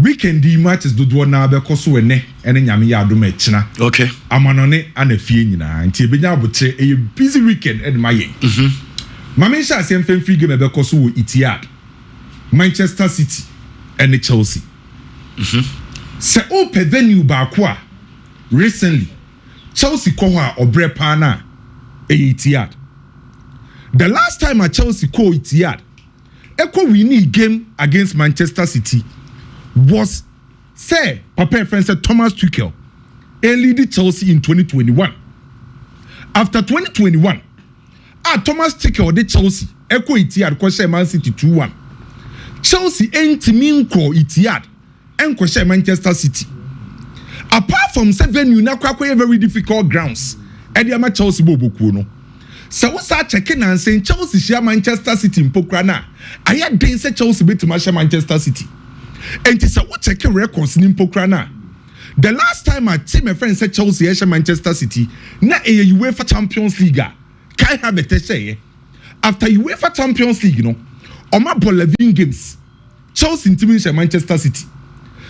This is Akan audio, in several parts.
weekend the matches do na be koso ene ene nyame ya adom echina okay amanone anafie nyina nti ebenya abotre a busy weekend ene maye mama sha asem free game be koso wo Etihad Manchester City ene Chelsea se open venue ba ko a recently Chelsea ko ho a obre pa na Etihad. The last time at Chelsea ko Etihad eko winning game against Manchester City was say papa friend said Thomas Tuchel lead Chelsea in 2021. After 2021 Thomas Tuchel the Chelsea eko Etihad ko share Man City 2-1. Chelsea entimin ko Etihad enko share Manchester City. Apart from seven you na kwa very difficult grounds Ediama Chelsea bobokuo no. So we start checking and saying Chelsea share Manchester City in Pokrana. I had been say Chelsea beat Manchester City. And it's a what checking records in Pokrana. The last time my team my friend said Chelsea share Manchester City, na a UEFA Champions League. Can have it say after UEFA Champions League, no, on my ball 11 games. Chelsea team share Manchester City.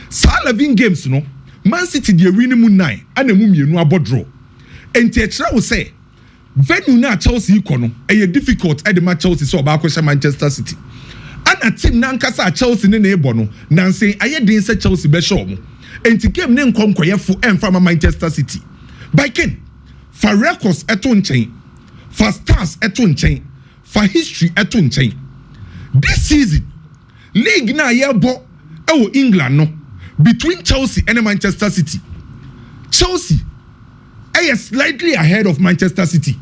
So 11 games, no, Man City they winning 9 and the mummy no about draw. And Tetra will say, venue na Chelsea ikono, difficult at the match Chelsea so about Manchester City. And a team nankasa Chelsea ne ebono, nan say aye din say Chelsea be show mo. And the game nem kom koyefo em from Manchester City. By Ken, for records eto nchen, for stars eto nchen, for history eto nchen. This season, league na ye bo ewo England no between Chelsea and Manchester City. Chelsea slightly ahead of Manchester City.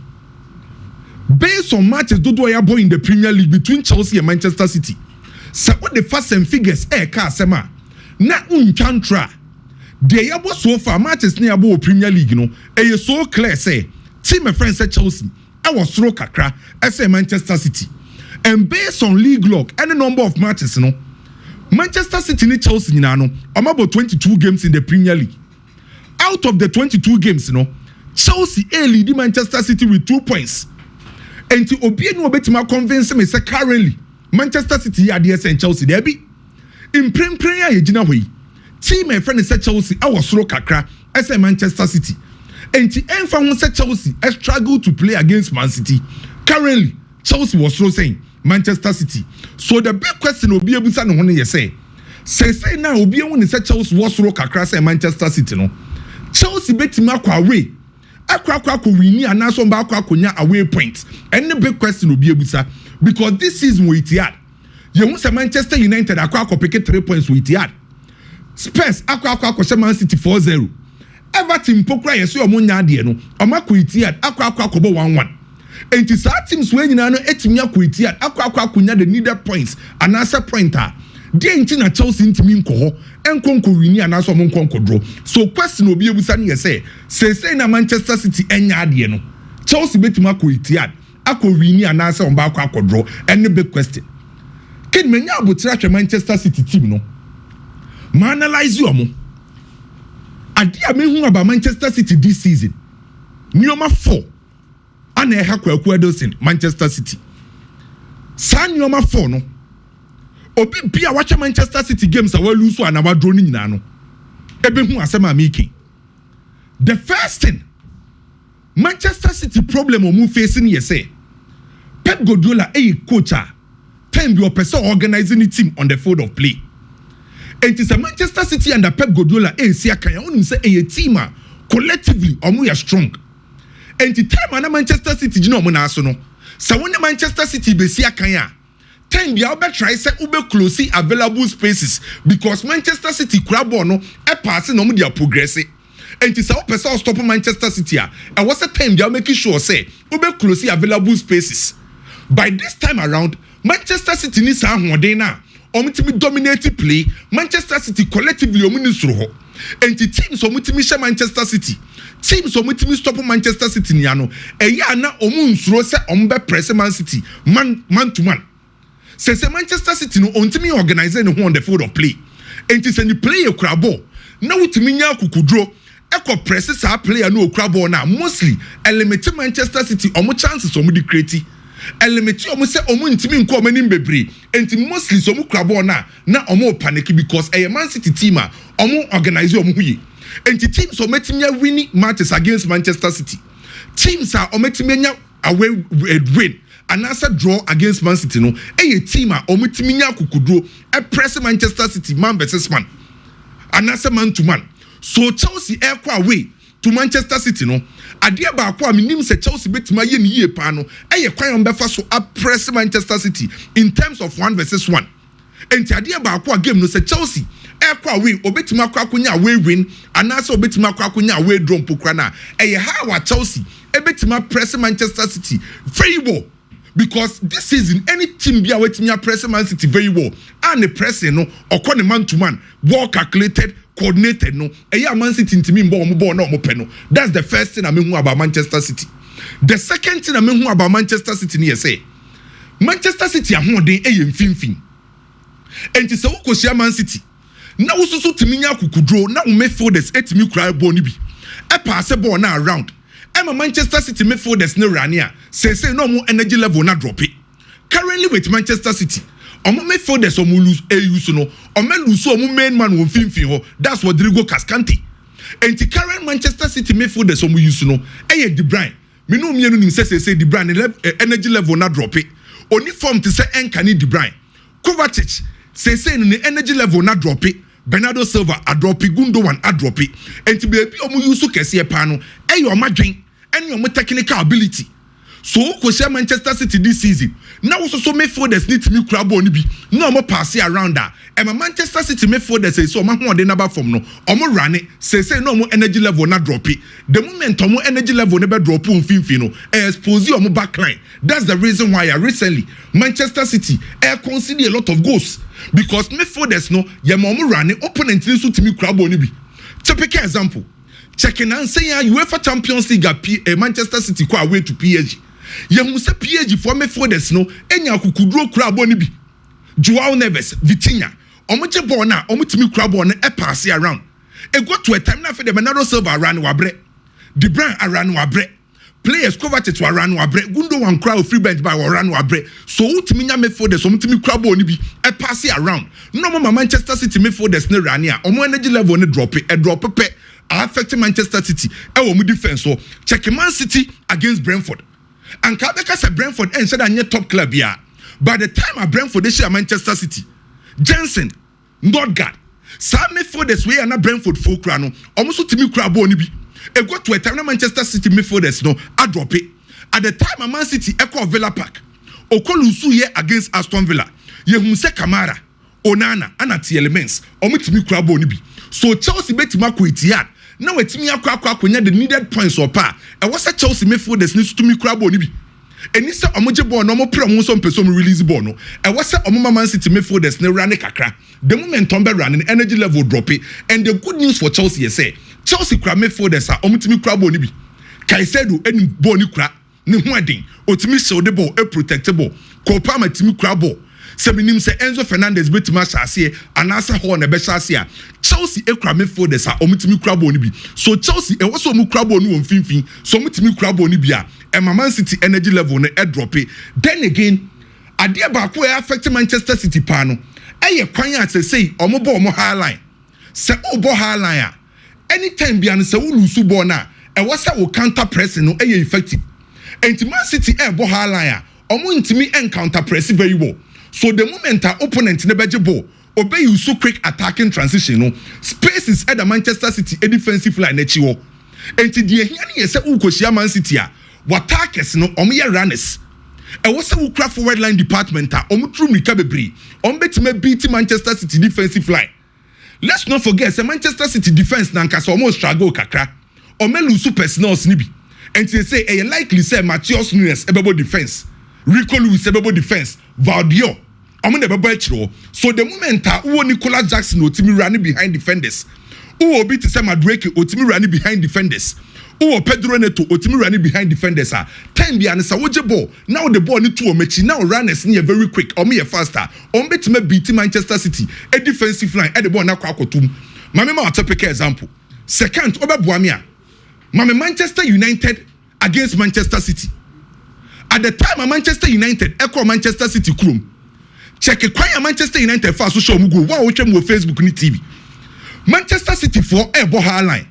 Based on matches do in the Premier League between Chelsea and Manchester City. So what the first and figures sema na unchantra. They yabo so far matches near abo Premier League no so clear say team my friend said Chelsea I was throw kakra say Manchester City. And based on league log any number of matches no Manchester City and Chelsea no about 22 games in the Premier League. Out of the 22 games Chelsea lead Manchester City with 2 points. And to obey no betima convince me say currently Manchester City are there and Chelsea there be. In prayer ye gina way. Team my friend said Chelsea I was slow kakra as a Manchester City. And to enfa won say Chelsea I struggle to play against Man City. Currently Chelsea was slow saying Manchester City. So the big question will be able to know you say now will be when say Chelsea was slow kakra say Manchester City no. Chelsea betima kwa away. Akwa wini anaso mba akwa away points. And the big question will be able to because this season we Etihad. You want Manchester United akwa pick 3 points with Etihad. Spurs akwa Man City 4-0. Everton pokra yeso omunya ade no. Omako Etihad akwa 1-1. And to start teams when you know etimiya ko Etihad akwa kunya the needed points and answer pointer. Dey ntina Chelsea ntimi nko ho enkonko wini anaso mo nkonko draw. So question obi ebusa ne say na Manchester City enya ade no. Chelsea betima ko Etihad akọ wini anaso on ba akọ draw. Any big question. Ken menya abotra hwe Manchester City team no. Ma analyze you omo. Ade a me hu about Manchester City this season. Nioma 4 ana e ha kwaku Edelson Manchester City. Sa nioma 4 no. Obi bia watch Manchester City games awa lose so anawa draw ni nyina no ebe hu asema making. The first thing Manchester City problem omu facing here say Pep Guardiola coach time be person organizing the team on the field of play. It is a Manchester City under Pep Guardiola see akan onu say a team collectively omu ya strong. And the time na Manchester City gina omu na aso no so when Manchester City be see akan time be about try say ube close available spaces because Manchester City crab no e pass no mu dia progress and it's how person stop Manchester City and what's the time they are making sure say ube close available spaces. By this time around Manchester City ni sa hoden na omutimi dominate play Manchester City collectively omuni suro ho and the teams omutimi share Manchester City teams omutimi stop Manchester City ni ano eya na omun suro say ombe press Man City man to man. Say Manchester City no ontimi organize no on the field of play. And it's any play a crabo. Now utimi nya kukudro eko press sa player no crabo na mostly eliminate Manchester City omo chances omo di create. Elementi omo se omo ntimi nko omo nim bebre enti mostly so omo kura ball na omo panic because a Man City team omo organize omo huye enti teams so metimi winning matches against Manchester City teams are ometimi nya away win and answer draw against Man City no team ometimi nya kukudro press Manchester City man versus man and answer man to man so Chelsea air away to Manchester City no adia ba kwa minim se Chelsea betima ye ni yie pa no kwan on befa so press Manchester City in terms of 1 versus 1 enti adia ba kwa game no se Chelsea kwa we obetima kwa kunya away win anasa obetima kwa kunya away draw pokra na how wa Chelsea ebetima press Manchester City very well because this season any team bia wetima press Man City very well and the pressing no okone man to man well calculated coordinated no Man City ntimi mbo omo ball na omo pe no that's the first thing I mean about Manchester City. The second thing I mean about Manchester City ni say Manchester City ahoden mfimfin enti se wokosia Man City na wososo timi nya kukudro na midfielders etimi kura ball ni bi pass ball na around Manchester City midfielders no rania say no more energy level na drop it currently with Manchester City omo midfielders omo lose use no omo lose omo main man won finfin ho that's what Rodrigo Cascante enti current Manchester City midfielders omo use no De Bruyne me no mienu nim say De Bruyne energy level na drop it oni form to say enkani De Bruyne Kovacic say no energy level na drop it Bernardo Silva a drop it Gundogan a drop it enti baby omo use kese pa no omadwen ene omo technical ability so ko share Manchester City this season now so midfielders need to me kura ball ni bi no omo pass around that Manchester City midfielders say so omo ho number form no omo run say no omo energy level na drop it the moment omo energy level never drop on finfin no expose omo backline that's the reason why recently Manchester City concede a lot of goals because midfielders no ye omo run opponent ni so timi kura ball ni bi typical example checking and saying UEFA Champions League Manchester City go away to PSG Yahu se PSG for midfielders no enya kukudro kura ball ni bi Joao Neves Vitinha omo je ball na omo timi kura ball na pass around go to a time na fe de Bernardo Silva around wabre De Bruyne around wabre players Kovacic around wabre Gundogan kura free bench by around wabre so utimi nya midfielders omo timi kura ball ni bi pass around no mo Manchester City midfielders na rania omo energy level ne drop pe affecting Manchester City mu defense so check Man City against Brentford and Kabeka said Brentford said a top club here. By the time Brentford they share Manchester City, Jensen, Nordgaard, some midfielders way and Brentford folk crano, almost to me crab boni bi. It got to a time Manchester City midfielders no, I drop it. At the time Man City echo Villa Park, Okolusu here against Aston Villa, Yehunse Kamara, Onana, Anati elements, to me crab boni bi. So Chelsea bet Marco Etihad. Now a team yakwa the needed points or pa. And what's a Chelsea midfielders needs to me crab on ibi. And this omoje ball no more promotion person release ball no. And what's a Man City midfielders ne run kakra. The momentum be running energy level drop it. And the good news for Chelsea is say Chelsea crab midfielders are omutimi crab on ibi. Kaisedo any ball ni crab ne huading. Otimi show the ball a protectable. Kopama timi crab ball. Seminim se Enzo Fernandez betima shase anasa ho na be shase a Chelsea ekra midfielders a omutimi krabo ni bi so Chelsea e woso mu krabo no mfimfin so omutimi krabo ni bi a Man City energy level no drop it then again ade ba ko affect Manchester City pa no kwan a say omo ball omo high line se obo high line a anytime bia no se wo lose ball na wo se wo counter pressing no effective and Man City ball high line a omo ntimi counter press very well. So the moment our opponent never ball, obey you so quick attacking transition, no spaces at the Manchester City a defensive line nechiwo. And to the here say ukoshia Man City what attackers no omo runners. And what's a craft forward line department omo mika bebre. Ombetime beat Manchester City defensive line. Let's not forget say Manchester City defense nanka so almost struggle kakra. Ome lose personnel snibi. And they say a likely say Matheus Nunes ebebo defense. Rico Lewis ebebo defense. Valdio so the moment Nicolas Jackson otimi running behind defenders obi to say Madueke otimi running behind defenders Pedro Neto otimi running behind defenders time bi ansa woje ball now the ball need to omechi now runners near very quick faster betime beat Manchester City a defensive line at the ball na kwakotum mama ma typical example second obebuamia mama Manchester United against Manchester City At the time, Manchester United echo Manchester City Chrome. Check it, quiet Manchester United fast show me go. Wow, watch them on Facebook ni TV. Manchester City for Ebo Line.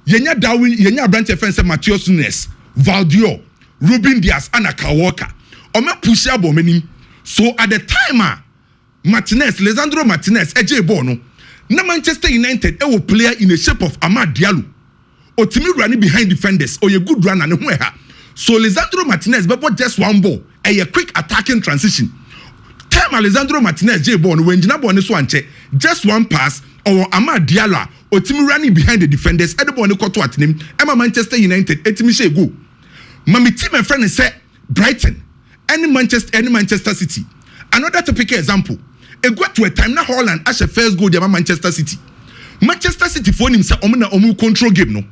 Yenya Darwin, Yenya branch friends Matheus Nunes, Valdio, Ruben Dias, and Walker. Ome push abo many. So at the time, Martinez, Lisandro Martinez, AJ Bono, na Manchester United will player in the shape of Amad Diallo. Otimi running behind defenders, or a good runner and where. So Lisandro Martinez, but just one ball, a quick attacking transition. Time Lisandro Martinez, J Bono, when Jinabo on this one check, just one pass, or Amad Diallo, Otimi running behind the defenders, at the Bono Koto at him, Emma Manchester United, Etimishe go. Mami team and friend said Brighton, any Manchester City. Another typical example. It got to a time now Holland as a first goal to Manchester City. Manchester City for himself omu control game no.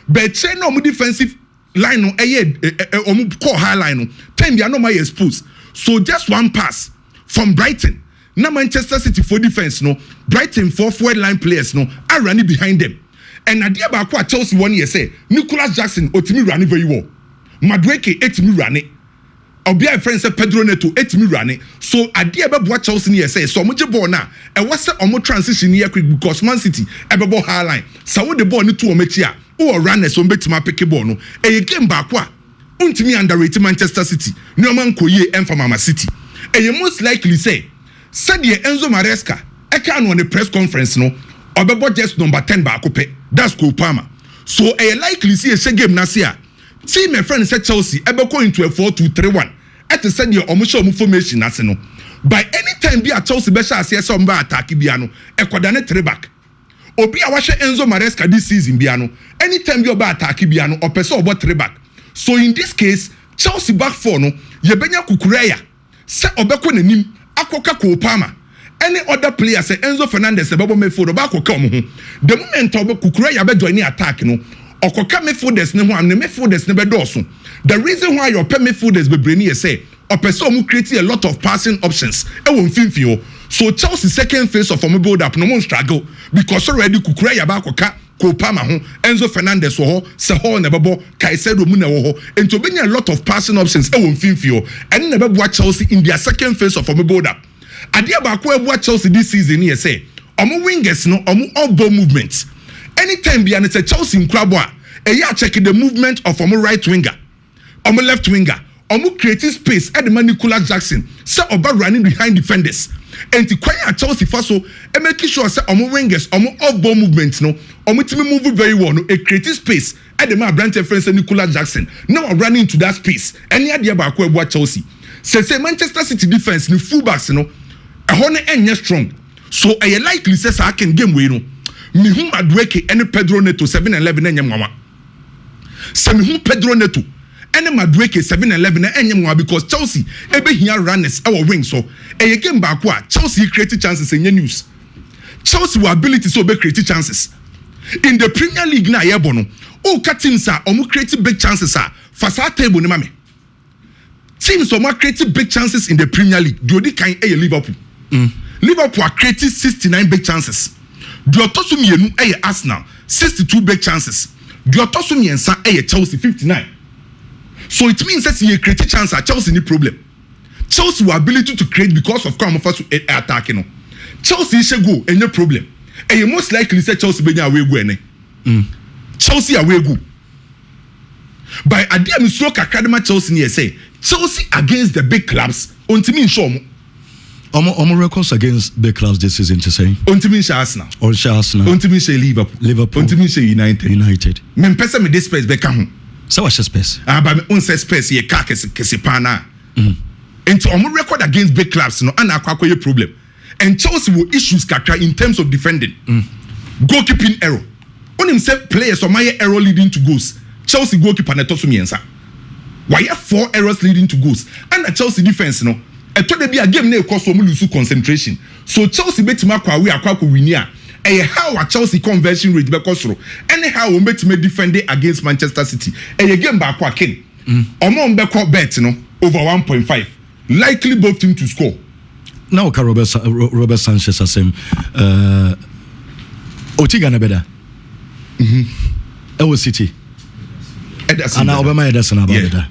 But chain no defensive line no omu core high line no. Time they are no my exposed. So just one pass from Brighton. Now Manchester City for defense no. Brighton for forward line players no are running behind them. And idea about what Chelsea 1 year say Nicholas Jackson otimi running very well. Madueke etimi running. Obia friend say Pedro Neto etimi running. So idea about what Chelsea near say so much ball now. And what's the omo transition here quick because Man City ebebo high line. So the ball need to omechia. Or runners on betima pick ball no. E game back wa. Untimi underrate Manchester City. No man koye Mama City. And you most likely say said the Enzo Maresca. I can't on the press conference no. Obebo just number 10 back up. That's Kopama. So I likely see a game nasia. See my friend said Chelsea ever go into a 4-2-3-1. At the send your omusho formation aseno. By any time be a Chelsea besha say some ba attack biano. Ekwadane 3 back. Obi awashe Enzo Maresca this season biano. Anytime you ba attack biano or person about 3 back. So in this case, Chelsea back 4 no. Yebenya Kukureya. Se obeko nenim akoka Kopama. Any other player say Enzo Fernandez ebebo midfield ba akoka omo. The moment obo Kukureya be join attack no. Okoka midfielders ne ho am ne midfielders ne be doso. The reason why your midfielders be brainy say opeso create a lot of passing options e won finfio. So Chelsea second phase of form build up no more struggle because already Kukureya ba akoka Kopama ho Enzo Fernandez ho se ho ne bebo Caicedo mu ne ho and to be a lot of passing options e won finfio and ne bebo Chelsea in their second phase of form build up. Adia ba ko e Chelsea this season here say omo wingers no omo off-ball movements. Anytime be and say Chelsea in club check the movement of omo right winger, omo left winger, omo creating space at the man Nicholas Jackson, say oba running behind defenders. And the quiet Chelsea faso and making sure say omo wingers, omo off-ball movements no, omo team move very well no, a creating space at the man branch friend say Nicholas Jackson. Now I'm running into that space. Any idea about what Chelsea? Say Manchester City defense ni fullbacks no, a honor and strong. So I likely says I can game we no. Mihum Madueke and Pedro Neto 7-11 and Yamama. Samihum Pedro Neto and Madueke 7-11 and Yamama because Chelsea ebe here runners our wing so a game back Chelsea created chances in your news. Chelsea were ability to be creative chances. In the Premier League na yebono. Oh teams are omu creative big chances are fasa table ni mame. Teams omu creative big chances in the Premier League. Diodi kan Liverpool. Liverpool are creating 69 big chances. Diotosu mienu Arsenal 62 big chances. Diotosu miensa Chelsea 59. So it means that you create a chance at Chelsea any problem. Chelsea were ability to create because of come first attacking. No. Chelsea should go any problem. And you most likely say Chelsea be away go Chelsea away go. By idea mi so kakadema Chelsea ni say Chelsea against the big clubs ontimi show mo. Omo records against big clubs this season to say. Ontimi sha Arsenal. Or sha Arsenal. Ontimi sha Liverpool. Ontimi sha United. Men pesa me this space be ka ho. So what's your space? Ba me on space ye ka kese pa na. Into omo record against big clubs no ana akwakoye problem. And Chelsea will issues kakra in terms of defending. Goalkeeping error. On himself players or my error leading to goals. Chelsea goalkeeper na tosu miensa. Why have 4 errors leading to goals? And the Chelsea defense no. I thought there be a game na cause omo lose concentration. So Chelsea betima kwa we akwa ko winia. How a Chelsea conversion rate be cause ro. Anyhow we betima defend against Manchester City. A game ba kwa ken. Omo be call bet no over 1.5. Likely both team to score. Now Robert Sanchez as him Otiga na beda. Ewo City. And Obama Ederson about that.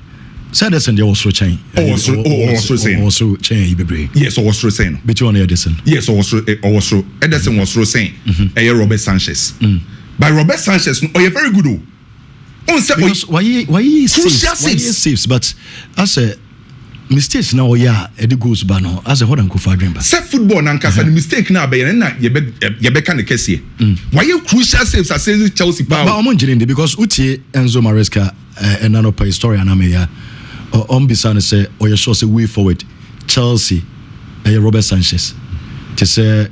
Ederson there was chain. Also chain bebre. Yes, also saying. Between Ederson. Yes, also Ederson was saying. Robert Sanchez. By Robert Sanchez, oh, you're very good. Why he saves, but as a mistakes now, yeah, it goes bano as a hot and coffee dream. Set football and cast mistake now, but you can the case here. Why you crucial saves as Chelsea power? But I'm wondering because Uti Enzo Maresca and another historian Ameya on Bisana say, or you show say way forward Chelsea, Robert Sanchez to say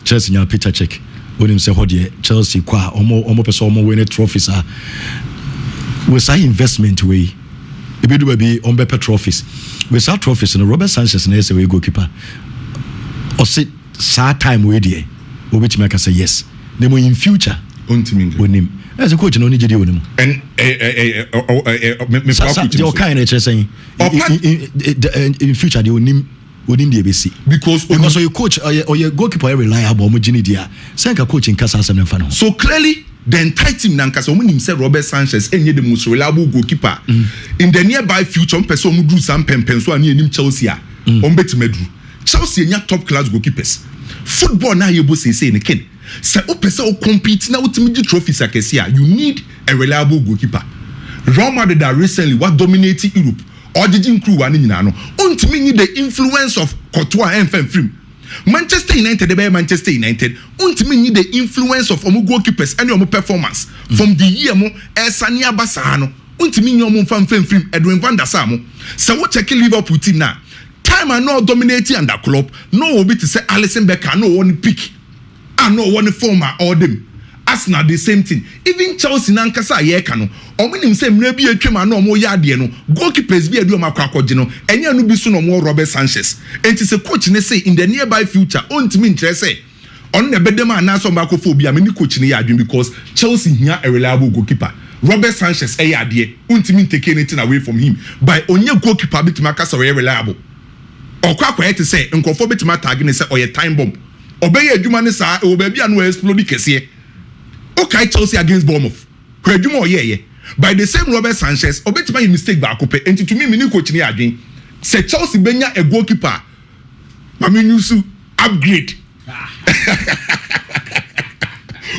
Chelsea now Peter check when him say how Chelsea qua almost person winning trophies are with our investment way. If you do be on better trophies, with our trophies and Robert Sanchez and say we goalkeeper or sit sad time way there, which make us say yes. Then in future, with him as a coach, no need to do with him. And your kind of saying in future they will name within the ABC because your coach or your goalkeeper reliable. Senka coach in Casa and so clearly. The entire team Nankasa when himself Robert Sanchez any the most reliable goalkeeper in the nearby future person who do some pen so and him Chelsea on bet medru Chelsea nya top class goalkeepers football na yebo say in ken say o person o compete na ultimate trophies akesia you need a reliable goalkeeper. Real Madrid that recently what dominating Europe or the crew one nyina no ultimately need the influence of Courtois and Fem Manchester United, Manchester United, ultimately need the influence of omu goalkeepers and your performance from the year mo Sania Basano. Ultimately, your mum fan film Edwin van der Samo. So what check Liverpool team now? Time are not dominating under club. No will be to say Alisson Becker, no one pick, and no one former or them. Arsenal the same thing. Even Chelsea nankasa yekano. Omunim say maybe a twema no mo yade no. Goalkeepers be adu makwakoje no. Enya no bi so no mo Robert Sanchez. Enti se coach ne say in the nearby future ontimi ntre say on na bedem anaso makophobia me ni coach ne yadwen because Chelsea here a reliable goalkeeper. Robert Sanchez yade ontimi take anything away from him. By onye goalkeeper bitima so reliable. Okwa to say nkofo bitima tag ne say oye time bomb. Obey adwuma ne sa e oba bia no explode kese. Okay, Chelsea against Bournemouth. Where do more yeah. By the same Robert Sanchez, obet my mistake back up. And to me, mini coach ni again. Say Chelsea benya a goalkeeper. Mami Nusu upgrade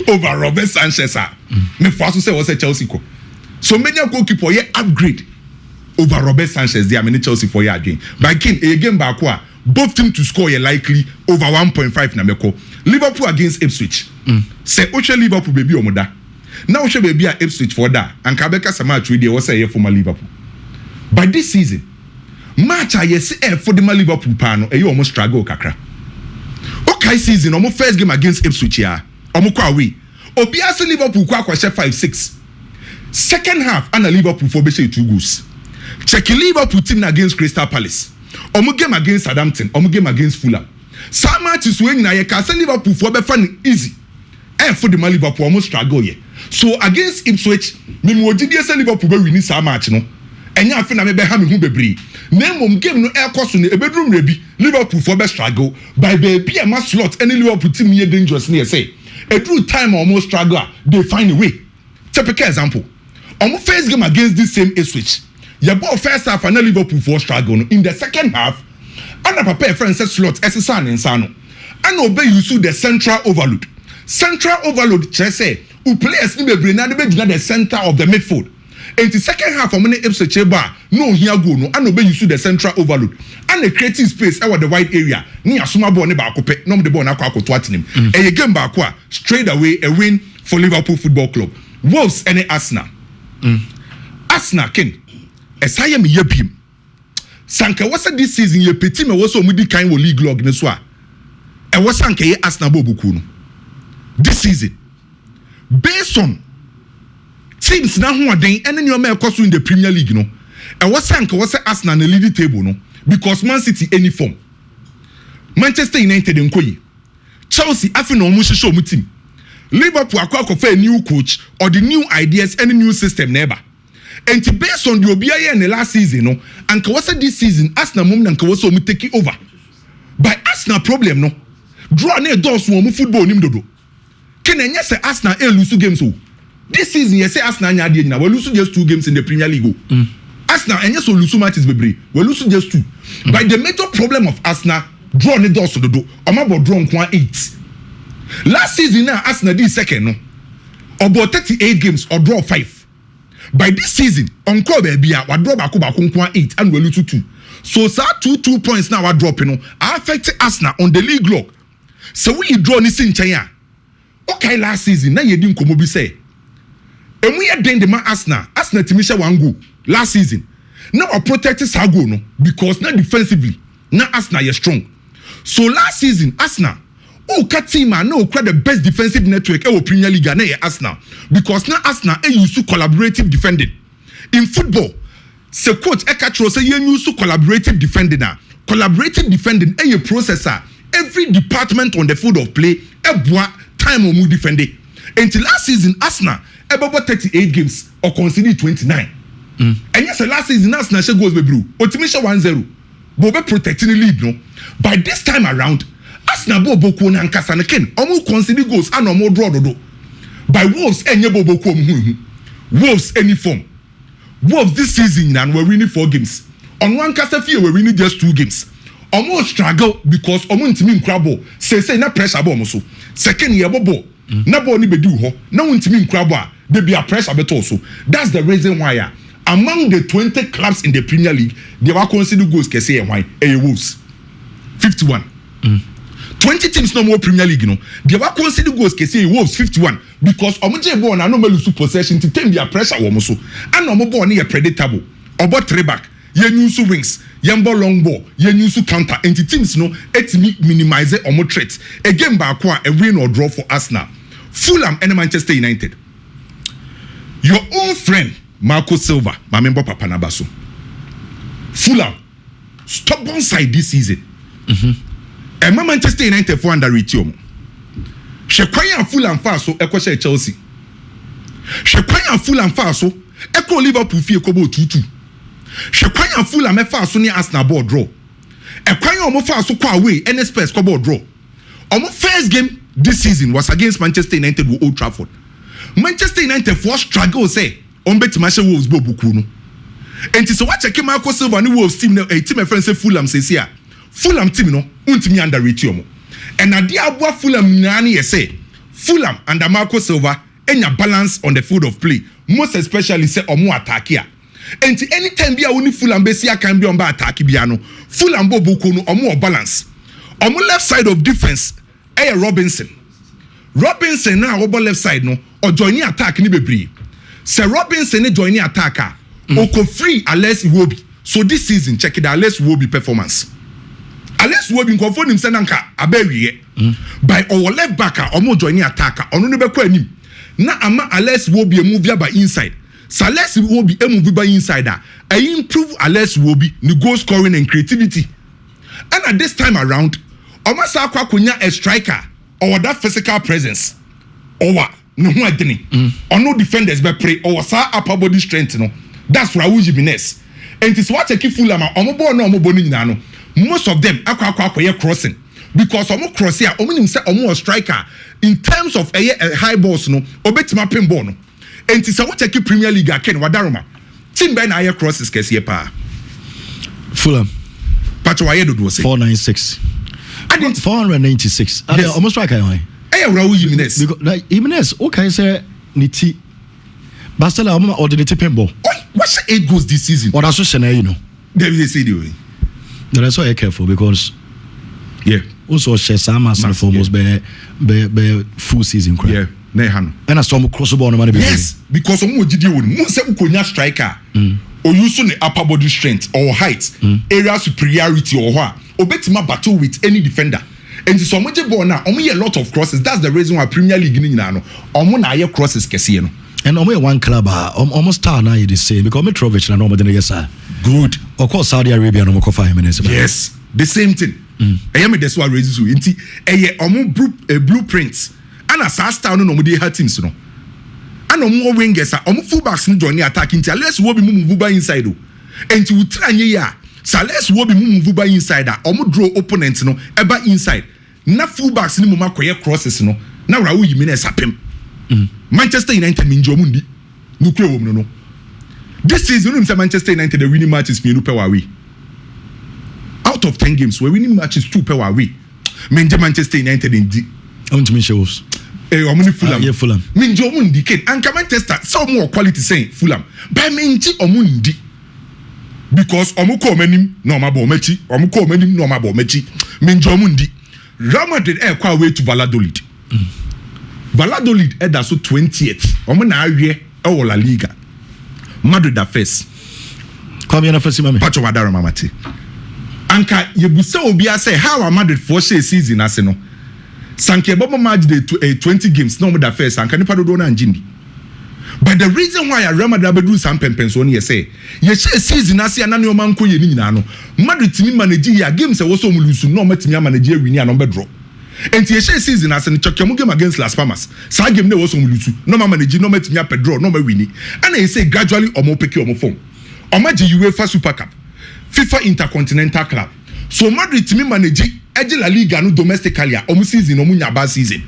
over Robert Sanchez. Me first say was a Chelsea ko. So many goalkeeper yeah upgrade over Robert Sanchez. They are many Chelsea for yeah again. By King again back both team to score yeah likely over 1.5 na meko. Liverpool against Ipswich. Say Oche Liverpool baby omoda. Now Oche baby at Ipswich for that. And Kabeka Samach we was a year for my Liverpool. By this season, match I yes for the Liverpool pano e you almost struggle kakra. Okay season almost first game against Ipswich ya. Omukwa away. Obiase Liverpool kwa 5-6. Second half and Liverpool for be 2 goals. Check Liverpool team against Crystal Palace. Omu game against Southampton, omu game against Fulham. Some matches when na ye can say Liverpool for be fun easy. For the Liverpool almost struggle ye. So against Ipswich, me mo gidi say Liverpool be win some match no. Enya afi na me be ha me hu bebre. Na mom game no e koso no e bedrum rebi. Liverpool for be struggle by baby e ma slot any Liverpool team ye dangerous na say. A true time almost struggle, they find a way. Typical example. On first game against this same Ipswich, your ball first half and Liverpool for struggle. In the second half, and prepare friends slot SSN and Sano. And obey you to the central overload. Central overload, say, who players need to bring the center of the midfield. And the second half of many Ipswich bar, no here go no, and obey you to the central overload. And the creating space over the wide area. Near Suma Bonne Bakope, no the Bona Kwako Twatnim. And again Bakwa, straight away a win for Liverpool Football Club. Wolves and Arsenal. Arsenal King. As I am yepim. Sanka what's this season ye petit me was so mudi kind of league log neswa. And what's Sanka ye Arsenal Bobukuno. This season. Based on teams now who are doing and then your man cost in the Premier League, no. And what's Sanka what's Arsenal in the leading table, no? Because Man City any form. Manchester United in Koyi. Chelsea after no much show team. Liverpool acquire for a new coach or the new ideas and new system never. And to based on the Obia in the last season, no, and Kawasa this season, Arsenal mum and Kawaso me take it over. By Arsenal problem, no. Draw near doors from football nimdodo. Can I say Arsenal lose 2 games? This season, you say Arsenal we lose just 2 games in the Premier League. Arsenal and yes, we lose matches bebre. We lose just 2. But the major problem of Arsenal draw ne doors to the door. Omabo draw 1-8. Last season now Arsenal did second no. About 38 games or draw 5. By this season, on call baby, we draw back 1-8 and we lose 2. So sir 2 points now are dropping no. Affect Arsenal on the league log. So we draw this in China. Okay, last season now you didn't come be say. And we are doing the man Arsenal Timisha 1 goal last season. Now I protect Sago no because now defensively now Arsenal is strong. So last season Arsenal team no the best defensive network Premier League na Arsenal because now Arsenal used to collaborative defending. In football, so coach Ekatro say you use to collaborative defending now. Collaborative defending a processor. Every department on the field of play time on defending. Until last season Arsenal about 38 games or conceded 29. And yes, last season Arsenal goes be blue. Otimisha 1-0. Bobe protecting the lead no. By this time around, Arsenal Bobo na nkasa na ken. Omo conceded goals and omo draw dodo. By Wolves enye Bobo ko Wolves any form. Wolves this season and we're winning 4 games. On one kasa fie we're winning just 2 games. Omo struggle because omo ntimi nkra ball. Say na pressure ball so. Second year ball. Na ball ni bedu ho. Na ntimi nkra ball. There be a pressure better also. That's the reason why among the 20 clubs in the Premier League, they were considered goals kese and why Wolves 51. 20 teams no more Premier League, you know. They were considered goals kese Wolves 51 because omoje ball na no lose possession to take their pressure so. And omo ball ni predictable. Obo 3 back, ye use wings, yembo long ball, ye use counter. And the teams no etimi minimize omo threats. Again back a win or draw for Arsenal. Fulham and Manchester United. Your own friend, Marco Silva, my member Papa Nabaso. Fulham, stubborn side this season. And Manchester United for under Ritium. Shekwaya Fulham Faso, Echo Chelsea. Shekwaya Fulham Faso, Echo Liverpool Fie Kobo 2-2. Shekwaya Fulham Faso near Arsenal board draw. Ekwaya Omo Faso kwa away, NSPS Kobo draw. Omo first game this season was against Manchester United with Old Trafford. Manchester United for struggle say on bet Masha Wolves bo buku no. Enti so what check Marco Silva ni Wolves team a team a friend say Fulham say here. Fulham team no untimi underrate omo. And na dia aboa Fulham nani say Fulham under Marco Silva enya balance on the field of play. Most especially say omo attack here. Enti anytime bia woni Fulham be see can be on ba attack bia no. Fulham bo buku no omo balance. Omo left side of defense Robinson now over left side no or joining attack ni bebre. Sir Robinson ni joining attacker. Oko free Alex Iwobi. So this season check it Alex Iwobi performance. Alex Iwobi confirm himself nanka abewiye. By our left backer omo joining attacker ono ne bekọ anim. Na ama Alex Iwobi move by inside. So Alex Iwobi move by inside I improve Alex Iwobi ni goal scoring and creativity. And at this time around omo sa akwa konya a striker or that physical presence or no who adini or no defenders be pray or sa upper body strength no. That's Raul Jimenez. And it's what I keep Fulham omo ball no omo boni nyina no. Most of them akwa crossing because omo cross here omo nim say omo striker in terms of a high balls no obetima pin ball no. And it's what I keep Premier League again wadaroma team be na crosses kese pa Fulham Pacho waye do say 496 496 yes. Almost strike away. Raul Jimenez. Because Jimenez, okay, say Niti Barcelona ordinary pinball. What's 8 goals this season? What that's what you know. There is a CD. That's why I careful because also share some as foremost be full season. Yeah, Nehano. And I saw him cross the ball on money. Yes, because some would do one say ukonya striker or using the upper body strength or height, area superiority or what. Obetima battle with any defender. And so much ball now, only a lot of crosses. That's the reason why Premier League in now. Omo crosses kesi no. And only one club almost star now you say because Mitrovic na no more than yes sir. Good. Of course Saudi Arabia no more 5 minutes. Yes. The same thing. I am that's why raises you. Inti omo blueprints. And as star no mo dey her teams no. And omo wingers omo fullbacks no join attack inti unless we be move by inside o. And we try ya. So let's be move by inside that omo draw opponents no eba inside na fullbacks ni mo makoye crosses no na Raul Jimenez apem Manchester United minjo mundi no kure wo no This season, Manchester United the winning matches me per away. Out of 10 games, we're winning matches 2 per away. Manchester United in D. To me shows. Omuni Fulham. Yeah, Fulham. Minjo Mundi Ken. And Manchester some more quality saying Fulham. By Minji Omundi. Because Omuko Menim normal Bomechi. Omuko Menim normal Bomechi. Minjo Mundi. Real Madrid kwa way to Valladolid. Valladolid that's so 20th. Omuna awie La Liga. Madrid first. Come here first, mami. Pacho wadara mamati. Anka yebusa obia say how a Madrid for season as no. Sanke Bobo match the 20 games no the first anka nipa do na njindi. But the reason why Real Madrid do some pempens on say ye season as ya na ne o man ko ye ni nyina no. Madrid timi manage ya games e wo so mulusu no matimi manage win ya no be draw. And ye season as an chokemu game against Las Palmas. Sa game ne wo so mulusu no manage no matimi pe draw no ma win. And he say gradually omo peki omo form. Omo je UEFA Super Cup. FIFA Intercontinental Club. So Madrid timi manage edge La Liga no domestically omo season omo nya bad season.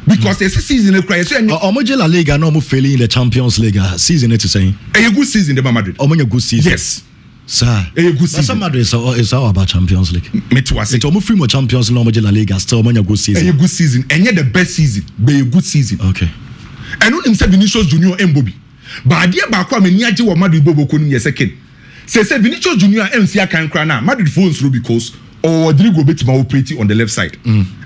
Because the season e cry so omo La Liga no omo failing in the Champions League season it is saying. A good season the Madrid. Omo nya good season. Yes. Sir. A good season. Madrid is all about Champions League. Me too say. It omo free more Champions League omo La Liga still omo nya good season. A good season. Enye the best season, be a good season. Okay. And no him say Vinicius Junior Mbobi. But idea ba kwa me ni age wo Madrid bobo ko ni second. Say Vinicius Junior MC akan kra na Madrid phones through because Rodrigo betima operate on the left side.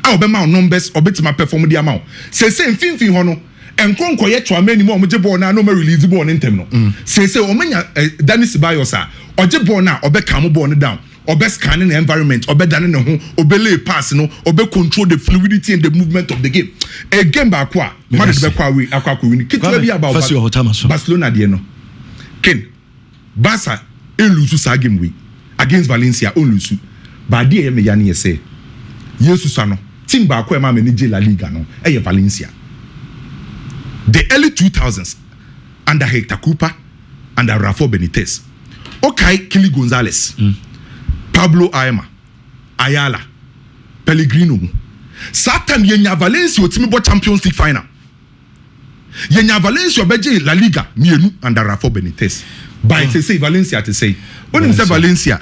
Obema numbers obetima perform the amount. Say mfimfin ho no enkonko ye twa mani mo je ball na no release ball ntem no. Say omenya Dennis Bayosa oje ball na obeka mo ball down. Obe scanning the environment, obe dane ne ho, obe lay pass no, obe control the fluidity and the movement of the game. A game ba kwa, Madrid be kwa we akwa ko win. Kitwe bi about Barcelona de no. Ken Barca lose sa game we against Valencia on lose. But there me yani say Jesus ano team ba kwa ma manage La Liga no e Valencia. The early 2000s under Hector Cooper, under Rafa Benitez. Okay, Kili Gonzalez. Pablo Ayala, Pellegrino. Satan yenya Valencia otimi bo Champions League final. Yenya Valencia beje La Liga mienu under Rafa Benitez. But say Valencia to say. When him say Valencia,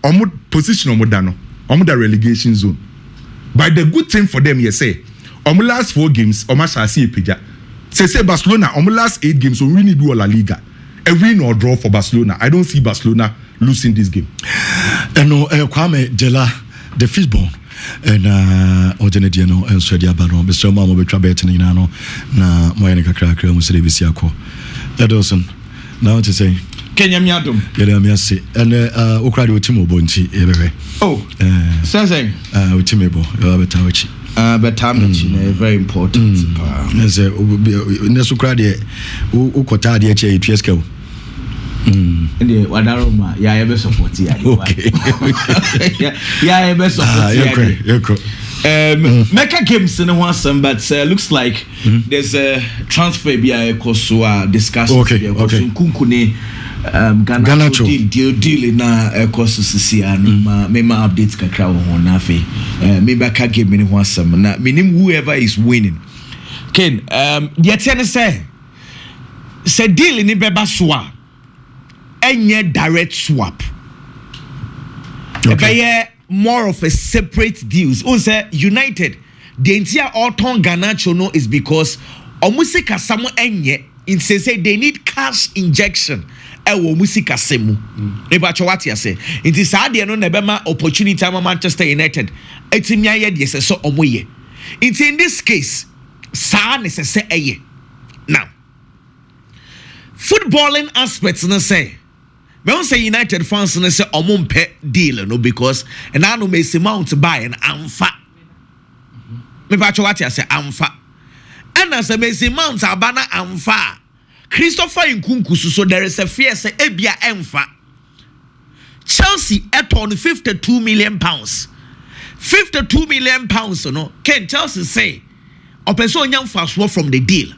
omo position omo dano, omo the relegation zone. But the good thing for them you say, omo last 4 games omo shall see a pija. Say Barcelona omo last 8 games so we need do La Liga. A win or draw for Barcelona. I don't see Barcelona losing this game. And no, Kwame Jela, the fishbone, and Ojenediano, and Swedia Baron, Mr. Mama, we trouble in Nano, na Moyanica Cracker, Musibisiako. Edolson, now to say, Kenya Miadum, Yamiasi, and Ukradio Timo Bonchi, Sazay, Timebo, Betawichi. But very important. As a Nesukradi, Ukotadi, Tiesko. Wadaroma, ya ebe support ya. Okay. Ya ebe support ya. Meka games in one some, but looks like there's a transfer be a discussion. Okay. Kunkune Ghana deal na koso sisi anu mema updates kakra wo na fe me baka game in one some na minim whoever is winning. Ken the ten say deal ni beba so enye direct swap. Okay. More of a separate deals. Say United, the entire Alton Garnacho no is because omusika samu enye in say they need cash injection. Ewo omusika semu. Eba chawati ya say. It is hard no nebema opportunity ama Manchester United. Etimya ye de so omoye. It's in this case, sa necessary eye. Now, footballing aspects no say. Me won say United fans no say omumpe deal no because and I no me say mount buy and amfa. Me ba cho what you say amfa. And as me say mount abana amfa. Christopher Nkunku so there is a fear say ebia emfa. Chelsea eton 52 million pounds. 52 million pounds no. Can Chelsea say opeso nyam faswo from the deal.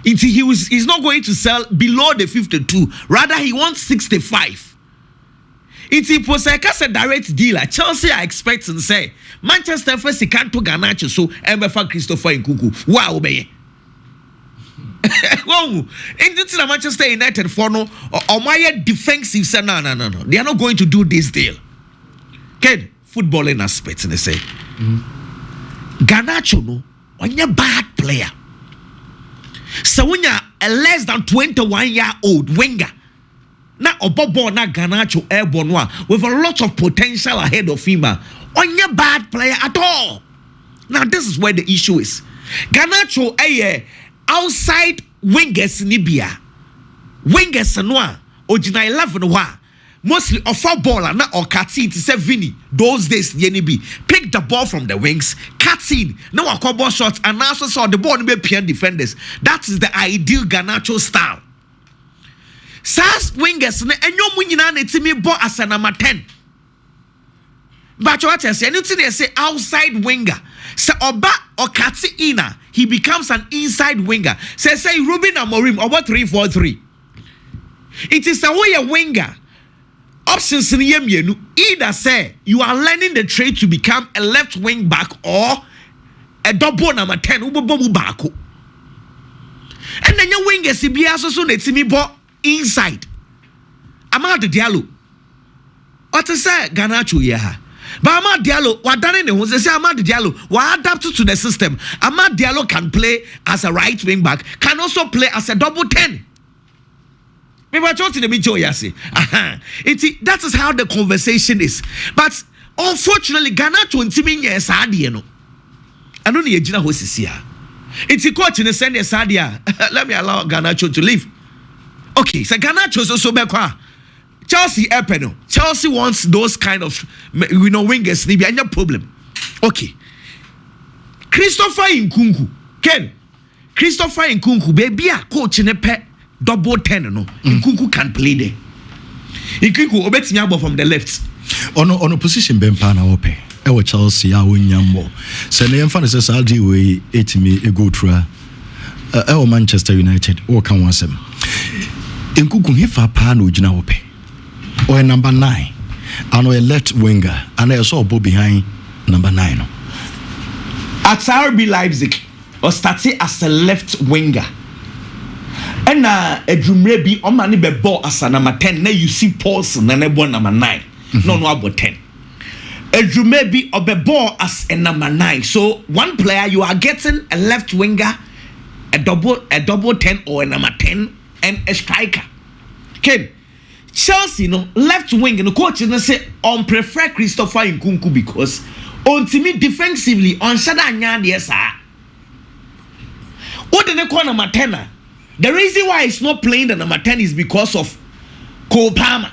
He's not going to sell below the 52. Rather, he wants 65. It's a direct dealer. Chelsea are expecting say Manchester first he can't to Garnacho so MFA Christopher Nkunku. Wow, baby. Wow, it's the Manchester United for no or my defensive say no. They are not going to do this deal. Okay, footballing aspects they say. Garnacho no, when you're bad player. So when you're a less than 21-year-old winger, now Obobo na Garnacho airborne one with a lot of potential ahead of him. On your bad player at all. Now this is where the issue is. Garnacho outside wingers Nibia. Wingers noa original 11 wa mostly of footballer na or cut in to say Vinny those days yenibi pick the ball from the wings, cut in, no a shots and also saw the ball be peer defenders. That is the ideal Garnacho style. SAS wingers and your munyina netimi ball as a number 10. But what I say, anything they say outside winger. So Oba or Katsi Ina, he becomes an inside winger. Say Ruben Amorim over 3-4-3. It is a way a winger. Options in Yemyenu either say you are learning the trade to become a left wing back or a double number 10. And then your wingers be also so netimi ball inside. Amad Diallo. What to say Garnacho yeah. But Amad Diallo, what done in the house? They say Amad Diallo, what adapted to the system. Amad Diallo can play as a right wing back, can also play as a double 10. Maybe I told you the video yasi. That is how the conversation is. But unfortunately, Garnacho and Timmy yes, I know. I don't need a host is here. It's a coach in the send Sadia. Let me allow Garnacho to leave. Okay, so Garnacho is also back. Chelsea Chelsea wants those kind of wingers. Maybe no problem. Okay. Christopher Nkunku. Ken. Christopher Nkunku. Baby a coach in a pet double 10 no. Nkunku can play there. Nkunku obet nyabo from the left. On a position bempa na ope. Ewo Chelsea a wonyambo. Se ne yemfa ne se saldi we etimi e go through. Ewo Manchester United o kan wansem. Nkunku hifa pa na ogina ope. Or number 9, and a left winger, and I saw Bob behind number 9. At RB Leipzig, or started as a left winger, and a Drumrebi on mani be ball as a number 10. Now you see Paulson and a born number 9. No, about 10. A Drumrebi or be ball as a number 9. So one player you are getting a left winger, a double 10 or a number 10, and a striker. Okay. Chelsea no left wing and the coach say on prefer Christopher Nkunku because on to me defensively on Shada Nyandi what the call number 10? The reason why he's not playing the number 10 is because of Cole Palmer.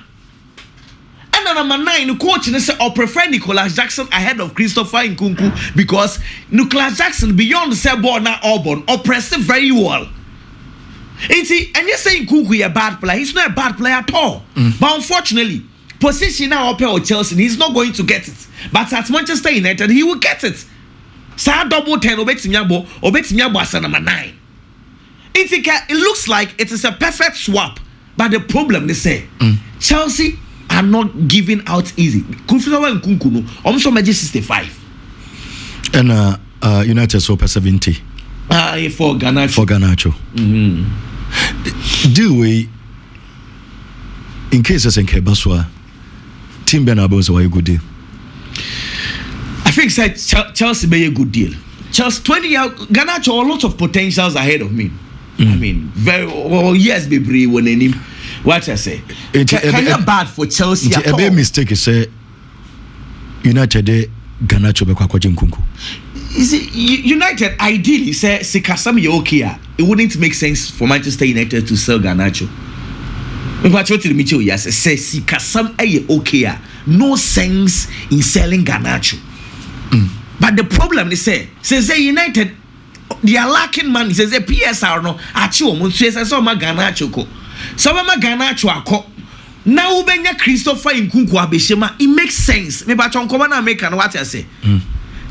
And the number 9 the coach say or prefer Nicholas Jackson ahead of Christopher Nkunku because Nicholas Jackson beyond the ball now Auburn oppressive very well. And you're saying Kuku is a bad player. He's not a bad player at all. But unfortunately, position now up here with Chelsea, he's not going to get it. But at Manchester United, he will get it. Sa double 10, Obetimiabo as number 9. It looks like it is a perfect swap. But the problem, they say, Chelsea are not giving out easy. Kufuzawa and Kunku, no, almost 65. And United so per 70. For Garnacho. Do we, in cases in Kebaswa, Team Benabos were a good deal? I think Chelsea made a good deal. Chelsea 20 years, Garnacho a lot of potentials ahead of me. I mean, very well, yes, baby, when him. What I say, kind of bad for Chelsea. A big mistake is say United Garnacho be kwakwaje Nkunku. Is it United ideally say Sikasam Yokia? It wouldn't make sense for Manchester United to sell Garnacho. But what did Micho yes say Sikasam Yokia? No sense in selling Garnacho. But the problem is say United they are lacking money. Says the PSR no achiwo mo say so ma Garnacho ko. So ma Garnacho akọ. Now ubenya Christopher Nkunku abeshema it makes sense. Me ba chonkoma na make an what I say.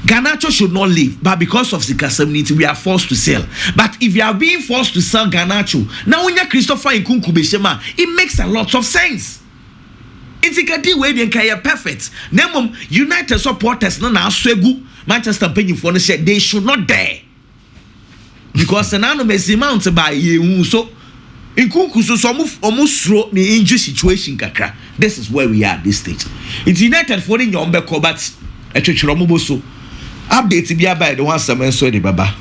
Garnacho should not leave, but because of the community, we are forced to sell. But if you are being forced to sell Garnacho, now when you Christopher Nkunku beshema, it makes a lot of sense. It's a good way they can perfect. Nemo United supporters na swegu Manchester penny for the they should not dare. Because because Nano Messi Mount by you so in Kunkusu so almost throw the injury situation kakra. This is where we are at this stage. It's United for the Yombe Kobat at Chiromoboso. Update be by the one summer so the baba.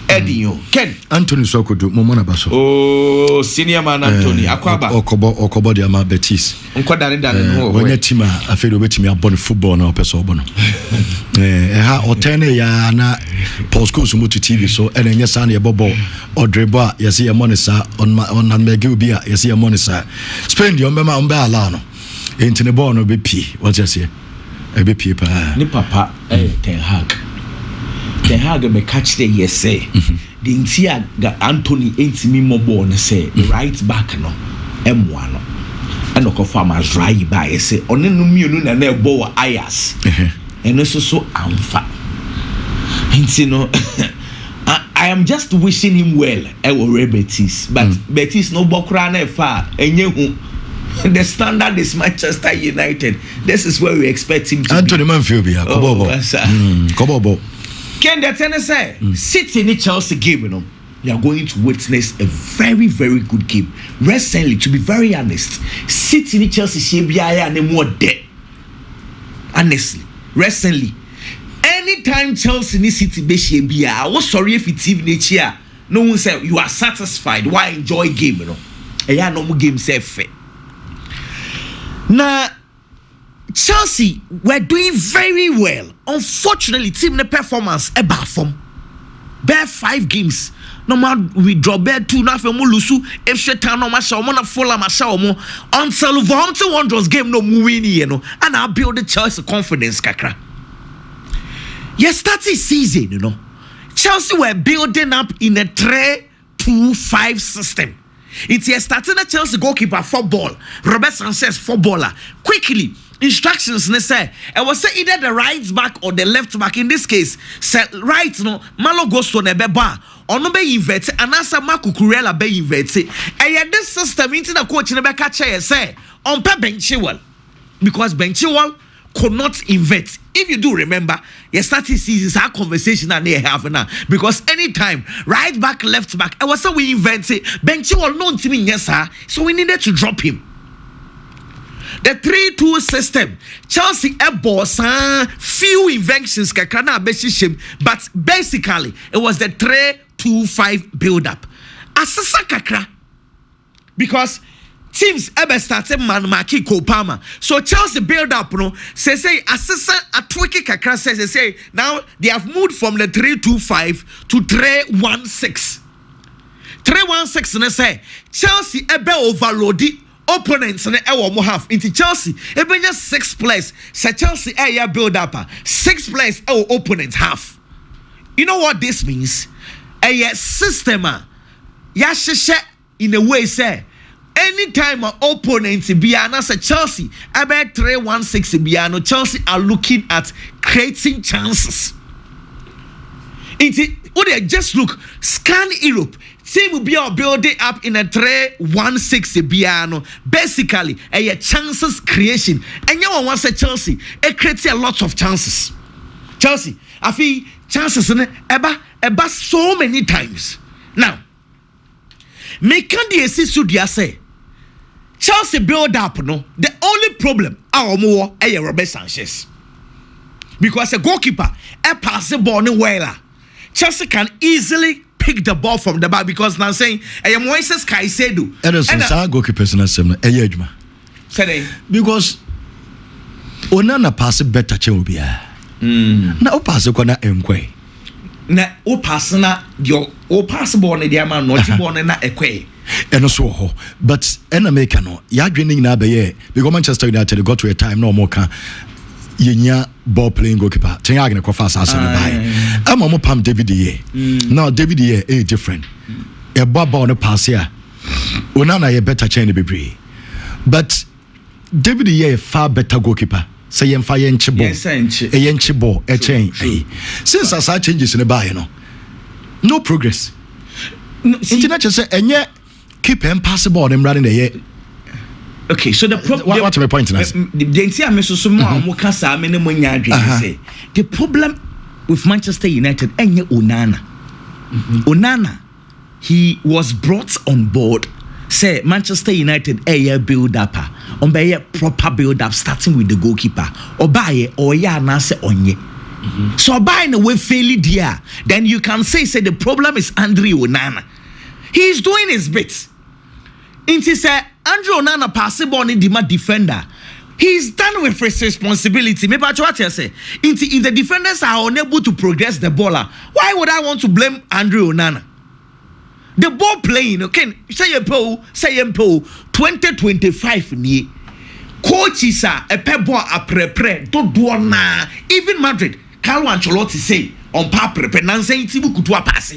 Eddie Ken Anthony Sokodo Momona Baso. Oh, senior man Anthony Akwaba Okobo de Ama Betis. When your team I feel wait me upon football now person bono. Ha otene ya na postcode so much TV so and then yes and bobo or dreba you see a money sir on Megu bia you see a money sir. Spend your mema on ba ala no. Into the ball no be p what you say. A be p pa. Ni papa Ten Hag. Ten Hag me catch the yes say. The intia Anthony ain't me more born say right back no M1 no. And no farmers right by say on no mienu na na ebo ayas. And so amfa. You know I am just wishing him well. I will Betis, but Betis no bokra na fa enye hu. The standard is Manchester United. This is where we expect him to Anthony Manfield Kobobo. Ken the tennis say City in Chelsea game, you know, you are going to witness a very, very good game. Recently, to be very honest, City in Chelsea Shebia and more dead. Honestly, recently, anytime Chelsea in City be Shebia, I was sorry if it's even here. No one said you are satisfied. Why enjoy game, you know? And yeah, no more game say fair. Now, Chelsea were doing very well. Unfortunately, team the performance a bad form. Bare 5 games. No matter we draw bare 2 na fe mo lusu if shetan no ma sha mo na fola ma sha mo until Wolverhampton Wanderers game no mu win you know and I build the Chelsea confidence kakra. Yes, starting season, you know. Chelsea were building up in a 3-2-5 system. It's a starting a Chelsea goalkeeper football. Robert Sanchez footballer. Quickly, instructions they say. I was say either the right back or the left back. In this case, say right no Malo goes to Nebeba. Or no be invert and answer Marco Curella be invert. And this system into the coach never catch say on per Benchewell. Because Benchewell could not invert. If you do remember, your starting seasons our conversation that they have now. Because anytime right back, left back, I was so we invented Benchi will not to me, yes, sir. So we needed to drop him. The 3-2 system, Chelsea a boss, few inventions, but basically it was the 3-2-5 build up. Asasa kakra. Because teams ever started man marking Kopama. So Chelsea build up, no. Say assistant a twiki kakra says say now they have moved from the 3-2-5 to 3-1-6. 3-1-6 and say Chelsea ebe overload opponents and ewo half into Chelsea. Ebe just 6 players. Say Chelsea build up 6 players opponents half. You know what this means? A system ya in a way say anytime an opponent be as a Chelsea, about 3-1-6 be Chelsea are looking at creating chances. Just look, scan Europe. Team will be building up in a 3-1-6 be basically a chances creation. And you want to say Chelsea, it creates a lot of chances. Chelsea, I feel chances in eba so many times. Now, me can't say Chelsea build up, no. The only problem our more Robert Sanchez. Because a goalkeeper, a pass the ball well. Chelsea can easily pick the ball from the back because now saying I am Moises Caicedo. And our goalkeepers in a seminar. Because Onana pass better Chilbia. Now pass the corner Mque. Na o pass na your o pass ball na dia man not ball na ekwe. And also, but in America, no, you're winning now, because Manchester United got to a time no more can yenya ball playing goalkeeper. Tenga gonna go fast as I'm a pam David Ye. Now David Ye is different. A ball on a pass here. Onana a better chain to be. But David Ye far better goalkeeper. Say yen fire enchibo. A yenchibo a chain. Since I saw changes in the bar, you know, no progress. Internet say enye keep impossible on him running the year. Okay, so the problem. What's my point? The problem with Manchester United, Onana. Onana he was brought on board. Say Manchester United build up on be proper build up starting with the goalkeeper. Or buy or na se onye. So by the way fairly dear, then you can say the problem is Andre Onana. He is doing his bit. Inti say Andre Onana possible on the defender. He's done with his responsibility. Maybe what I say. If the defenders are unable to progress the baller, why would I want to blame Andre Onana? The ball playing, okay? Say 2025 ni coaches are a pebble a pre don't do na even Madrid. Carlo Ancelotti say on paper nansen tibu kutua pass.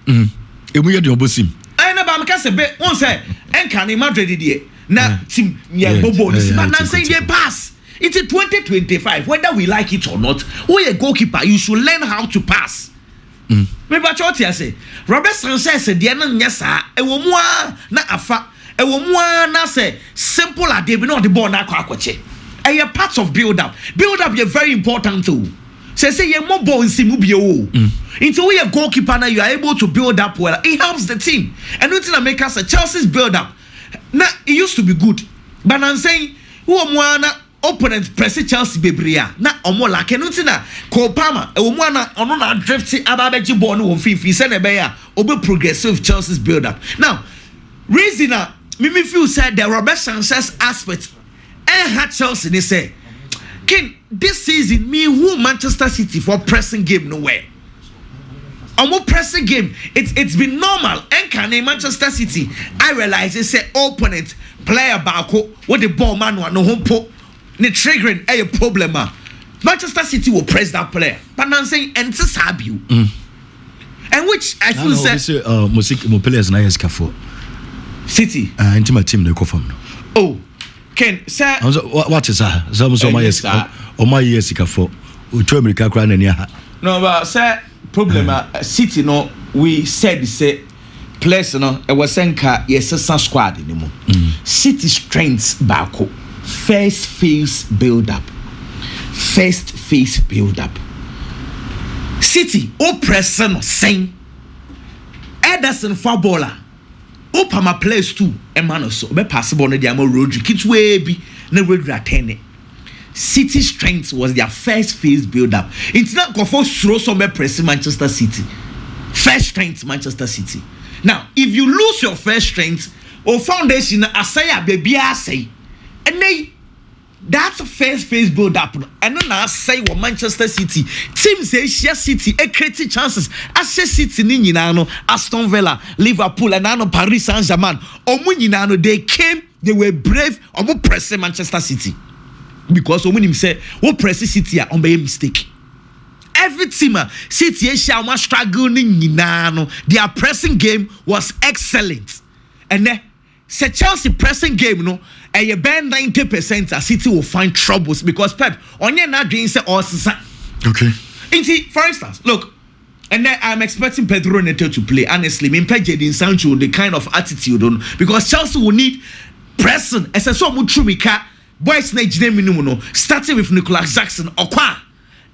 Emu ye de obosim. I na ba me kase be won say enka ni Madrid die na team ye bobo this but nansen dey pass. It's 2025 whether we like it or not. Who a goalkeeper you should learn how to pass. Maybe what you say Robert Sanchez said the na nyasa e wo mu na afa e wo mu na say simple ade bi na the ball na akwache. E part of build up is very important too. Say you more ball in simu bi o. Until we a goalkeeper now you are able to build up well. It helps the team. And nothing that make us a Chelsea's build up. Now it used to be good. But I'm saying who am opponent press Chelsea bebria. Na omo like nothing na Kopama e wo mu na ono na drift ababeji ball no fifi say na be ya obe progressive Chelsea's build up. Now reason me feel said the Robert Sanchez aspect had Chelsea they say Ken, this season me who Manchester City for pressing game nowhere. Almost pressing game. It's been normal. And can Manchester City? I realize they say opponent player back what the ball man want no home po the triggering a problem. Manchester City will press that player, but I'm saying and to sab you. And which I feel say music mo players na yes kafo City. Into my team they go from. Oh. Ken, sir. What is that? Some my yes or my yes kafo. To America kra na nia. No, but sir problem City no we said say players no e was senka yes squad anymore. City strengths back first phase build up. City o pressing saying Ederson footballer o pama players too e man so be possible no dia mo Rodri kitwe bi na Rodri attend. City strength was their first phase build up. It's not go for throw some pressing Manchester City. First strength Manchester City. Now, if you lose your first strength or foundation asaya baby say and they that's first phase build up and then I say what Manchester City teams say share City a create chances as City ni nyina no Aston Villa, Liverpool and now Paris Saint-Germain omu nyina no they came they were brave omu pressing Manchester City. Because when him say, "What press City on by mistake." Every team City Shama struggling their pressing game was excellent. And then say Chelsea pressing game no and you bend 90% City will find troubles because Pep on your not doing say all okay. For instance, look, and then I'm expecting Pedro Neto to play. Honestly, me Jadon Sancho the kind of attitude on because Chelsea will need pressing as a so much boys na jine minimum no starting with Nicolas Jackson okwa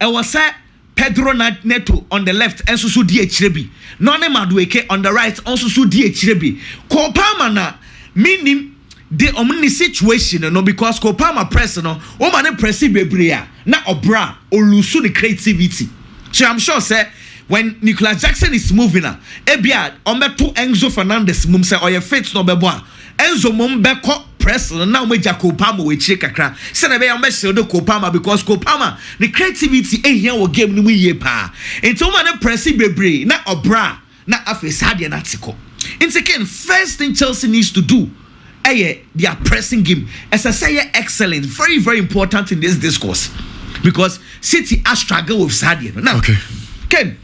e was say Pedro Neto on the left enso so di echirebi None Madueke on the right also so di echirebi Kopama na minim the omni situation no because Kopama press no o man press bebrea na obra olusu the creativity so I'm sure say when Nicolas Jackson is moving ebia ometo Enzo Fernandez mum say oye fit no bebo Enzo mum beko press now we Kopama we check kakra say na be am show the Kopama because Kopama the creativity here wo game no ye pa into man press bebre na obra na afese hade na tiko into ken first thing Chelsea needs to do their pressing game as I say excellent very very important in this discourse because City are struggle with Sadio now okay Ken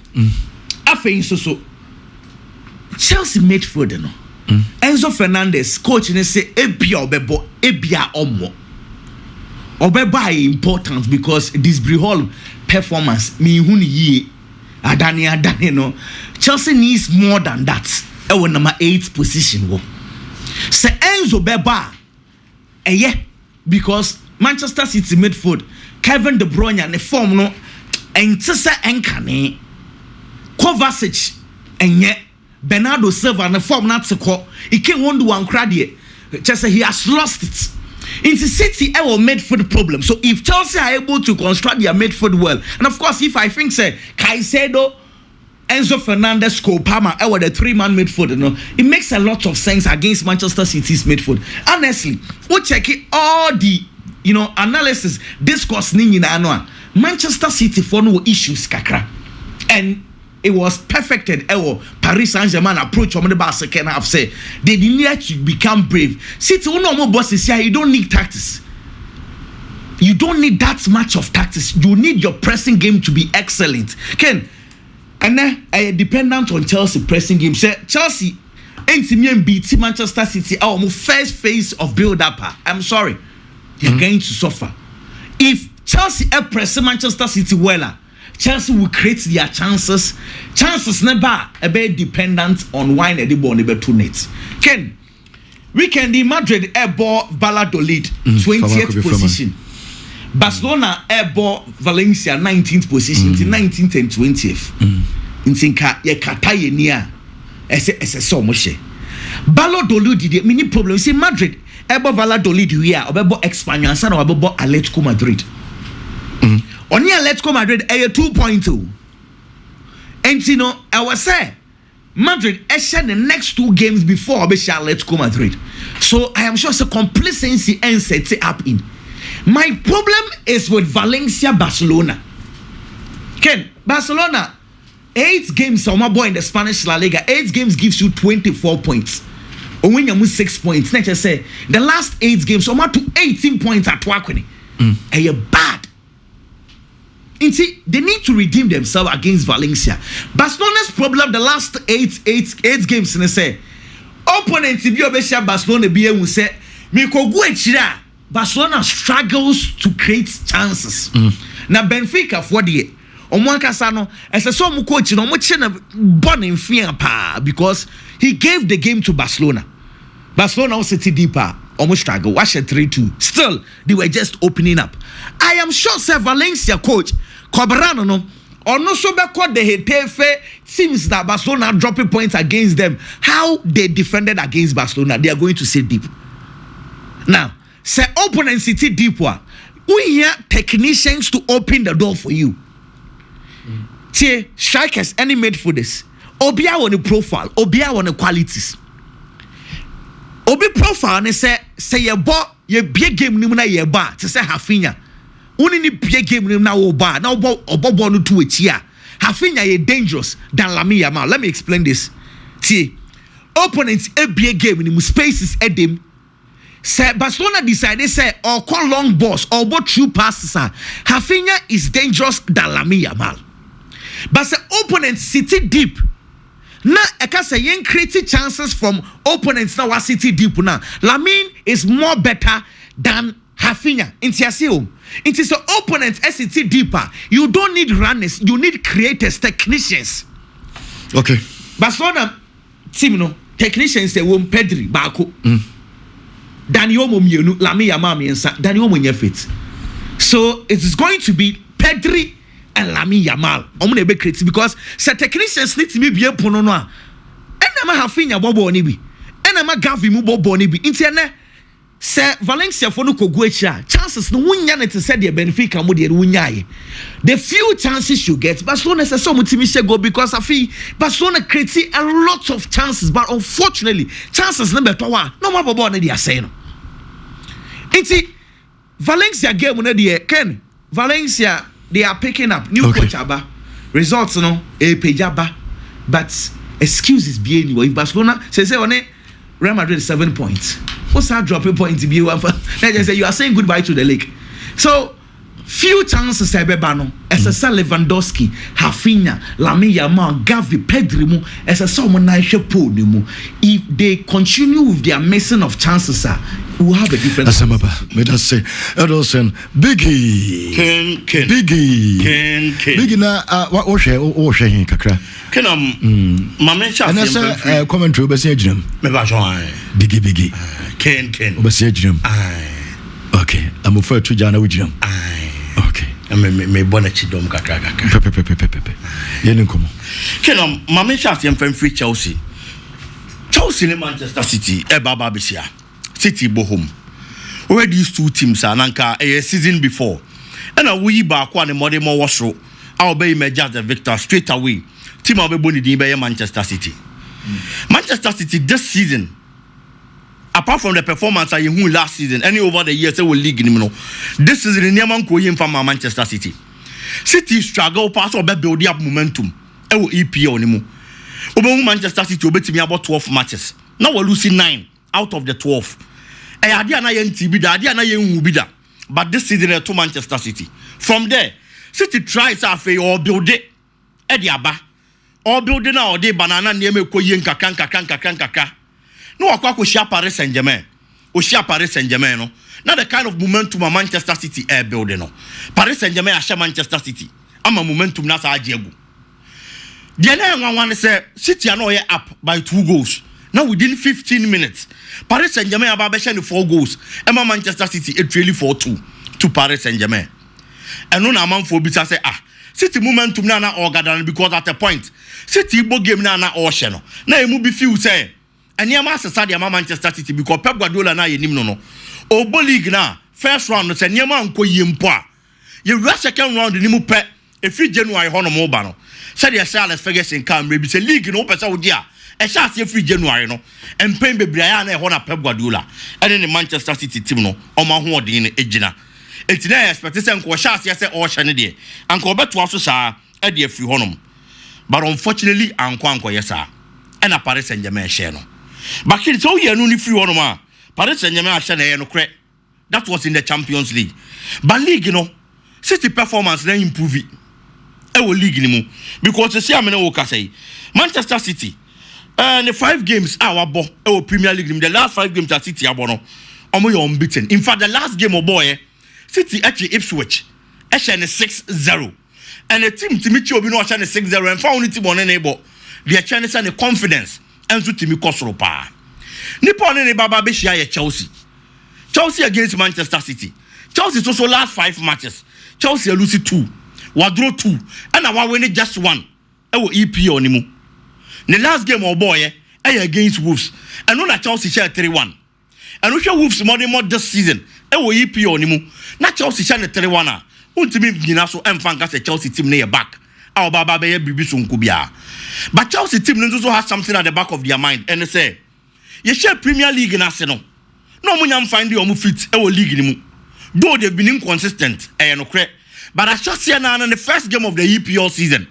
afei so Chelsea midfielder no Enzo Fernandez coach ne say ebia obebo ebia omo obeba important because this Brihol performance me hu ni yie adane no Chelsea needs more than that e won number 8 position wo say Enzo beba because Manchester City midfield Kevin De Bruyne ne form no entse enkane Kovacic enye Bernardo Silva and the form not to call. He can't want to one credit. Just say he has lost it. In the City, our midfield problem. So if Chelsea are able to construct their midfield well, and of course, if I think say Caicedo, Enzo Fernandez, Cole Palmer, the 3-man midfield, it makes a lot of sense against Manchester City's midfield. Honestly, we check it, all the analysis, discourse, Manchester City for no issues, kakra, and it was perfected. Paris Saint-Germain approach from the second half. Say they need to become brave. City, no more bosses here. You don't need tactics. You don't need that much of tactics. You need your pressing game to be excellent. Ken, and then I dependent on Chelsea pressing game. Say Chelsea ain't me beat Manchester City. Our first phase of build up. I'm sorry, you're going to suffer. If Chelsea press Manchester City well, Chelsea will create their chances. Chances never be dependent on wine and the ball never to net. Ken, weekend in Madrid ball Valladolid 20th position. Barcelona ball Valencia 19th position. 19th and 20th. Intinka ye kataye niya. Ese so moshe. Valladolid did many problems. See Madrid ball Valladolid here. Obebo Espanyol sana obebo Atletico Madrid. On here, Atletico Madrid, 2.2. And I was saying, Madrid shared the next 2 games before Atletico Madrid. So I am sure it's a complacency and set it up in. My problem is with Valencia, Barcelona. Ken, Barcelona, 8 games, so my boy in the Spanish La Liga, 8 games gives you 24 points. Or when you 6 points, let's just say, the last 8 games, so to 18 points at Wakuni. And you're bad. See, they need to redeem themselves against Valencia. Barcelona's problem the last 8 games, and say opponents if you Barcelona be able to say Barcelona struggles to create chances. Now Benfica for the Omwankasano as a some coach no much born in fear because he gave the game to Barcelona. Barcelona was City deeper. Almost struggle. Watch it 3-2. Still, they were just opening up. I am sure, sir, Valencia coach Cobrano no or no so because the Hetafe seems that Barcelona are dropping points against them. How they defended against Barcelona, they are going to sit deep. Now, say opponent City deep. We hear technicians to open the door for you. See, strikers any made for this. Obia on the profile, Obia on the qualities. Obi profile ne say ye bo ye bie game nim na ye ba te say Hafinya woni ni bie game nim na wo ba na obo no to echi a Hafinya ye dangerous than Lamine Yamal. Let me explain this. See, opponents bie game nim spaces edem say Barcelona decided say or call long balls or both true passes. Hafinya is dangerous than Lamine Yamal. But say opponents sit deep. Now, I can say yen create chances from opponents now City deep now. Lamine is more better than Hafinya. It is the opponents City deeper. You don't need runners, you need creators, technicians. Okay. Barcelona team no technicians they won Pedri Bako. Daniel Momienu, Lamine Yamal miensa, Daniel Monyefit. So it is going to be Pedri and Lamine Yamal. Omune be creative because say technicians need to be pono no a. Enema Hafinya bobo ni bi. Enema Gavi mu bobo ni bi. Intiene say Valencia for no kogu echa. Chances no wunya ne te say the Benfica mo de wunya ye. The few chances you get, Barcelona say so mutimi she go because afi Barcelona create a lot of chances but unfortunately chances number 2 no more bobo na dia say no. Inti Valencia game na de Ken Valencia they are picking up new coach aba results no pejaba but excuses be anyway. If Barcelona say on Real Madrid 7 points, what's that dropping point to be one for? Let's just say you are saying goodbye to the league. So few chances ebebano as a Lewandowski, Hafinya, Lamine Yamal, Gavi, Pedri mu as a someone na shepo ni mu. If they continue with their missing of chances we'll have a different Asamaba, let us say Edelson Biggie Ken Biggie na what share kakra Ken mama cha and say commentary be say ginam me ba so Biggie Ken be say ginam okay I'm for to jana with ginam okay me bona chidom kakra pepe yen nkomo Ken mama cha free Chelsea Chelsea and Manchester City Baba Bisia City Bohum. Where these two teams are nanka a season before. And a wee back one more washo. I'll be just the victor straight away. Team will be bonny by Manchester City. Manchester City this season, apart from the performance I who last season, any over the years they will league in this is the Nyaman Koyim from Manchester City. City struggle pass or build up momentum. I will EP on him. Over Manchester City will be about 12 matches. Now we're losing 9 out of the 12. But this season to Manchester City. From there, City tries to or build it. Ediaba. Or building now day banana near me kaka. No, I share Paris Saint-Germain. O share Paris Saint-Germain. No, not the kind of momentum Manchester City air building. No, Paris Saint-Germain share Manchester City. I'm a momentum nasa ajiegu. The other one say City are now up by 2 goals. Now within 15 minutes, Paris Saint-Germain are about 4 goals. Emma Manchester City it really 4-2 to Paris Saint-Germain. And no man for bisa say City momentum na organ because at a point City bo game na ocean. Na emu be feel say enia ma sesa de Manchester City because Pep Guardiola na yenim no. Obo league na first round no say enia ma nko yempo a. Ye rush second round ni mu pe efi January hono mo ba no. Say the Alex Ferguson can maybe say league no pesa wo dia. E sha se free January no. Empen bebraya na e hono Pep Guardiola. And the Manchester City team no o ma ho odin ejina. It's now expected to say say ocean there. Uncle bet was so at the free honum. But unfortunately, Uncle yes, sir. And a Paris Saint-Germain share no. But it's all year only free honum. Paris Saint-Germain share no credit. That was in the Champions League. But league, you know, City performance then improve it. Will league anymore. Because you see, I'm in say Manchester City. And the 5 games our Premier League. The last 5 games at City are unbeaten. In fact, the last game of boy. City actually Ipswich, Eshen 6-0, and the team to meet you be not 6-0 and found team on enable. The chance and the confidence and to Timmy Kosropa. Nippon and Baba Bishia Chelsea. Chelsea against Manchester City. Chelsea also last 5 matches. Chelsea lose 2, Wadro 2, and I win just 1. I will EP on him. The last game of boy against Wolves, and know that Chelsea share 3-1. And we shall Wolves more this season. I will EP on him. Not Chelsea share 3-1. Untimi Ginaso and Fankas Chelsea team near back. Our Baba Baye Bibisun Kubia. But Chelsea team also has something at the back of their mind. And they say, you share Premier League in Arsenal. No money I'm finding on fit our league anymore. Though they've been inconsistent, but I just see now in the first game of the EPL season.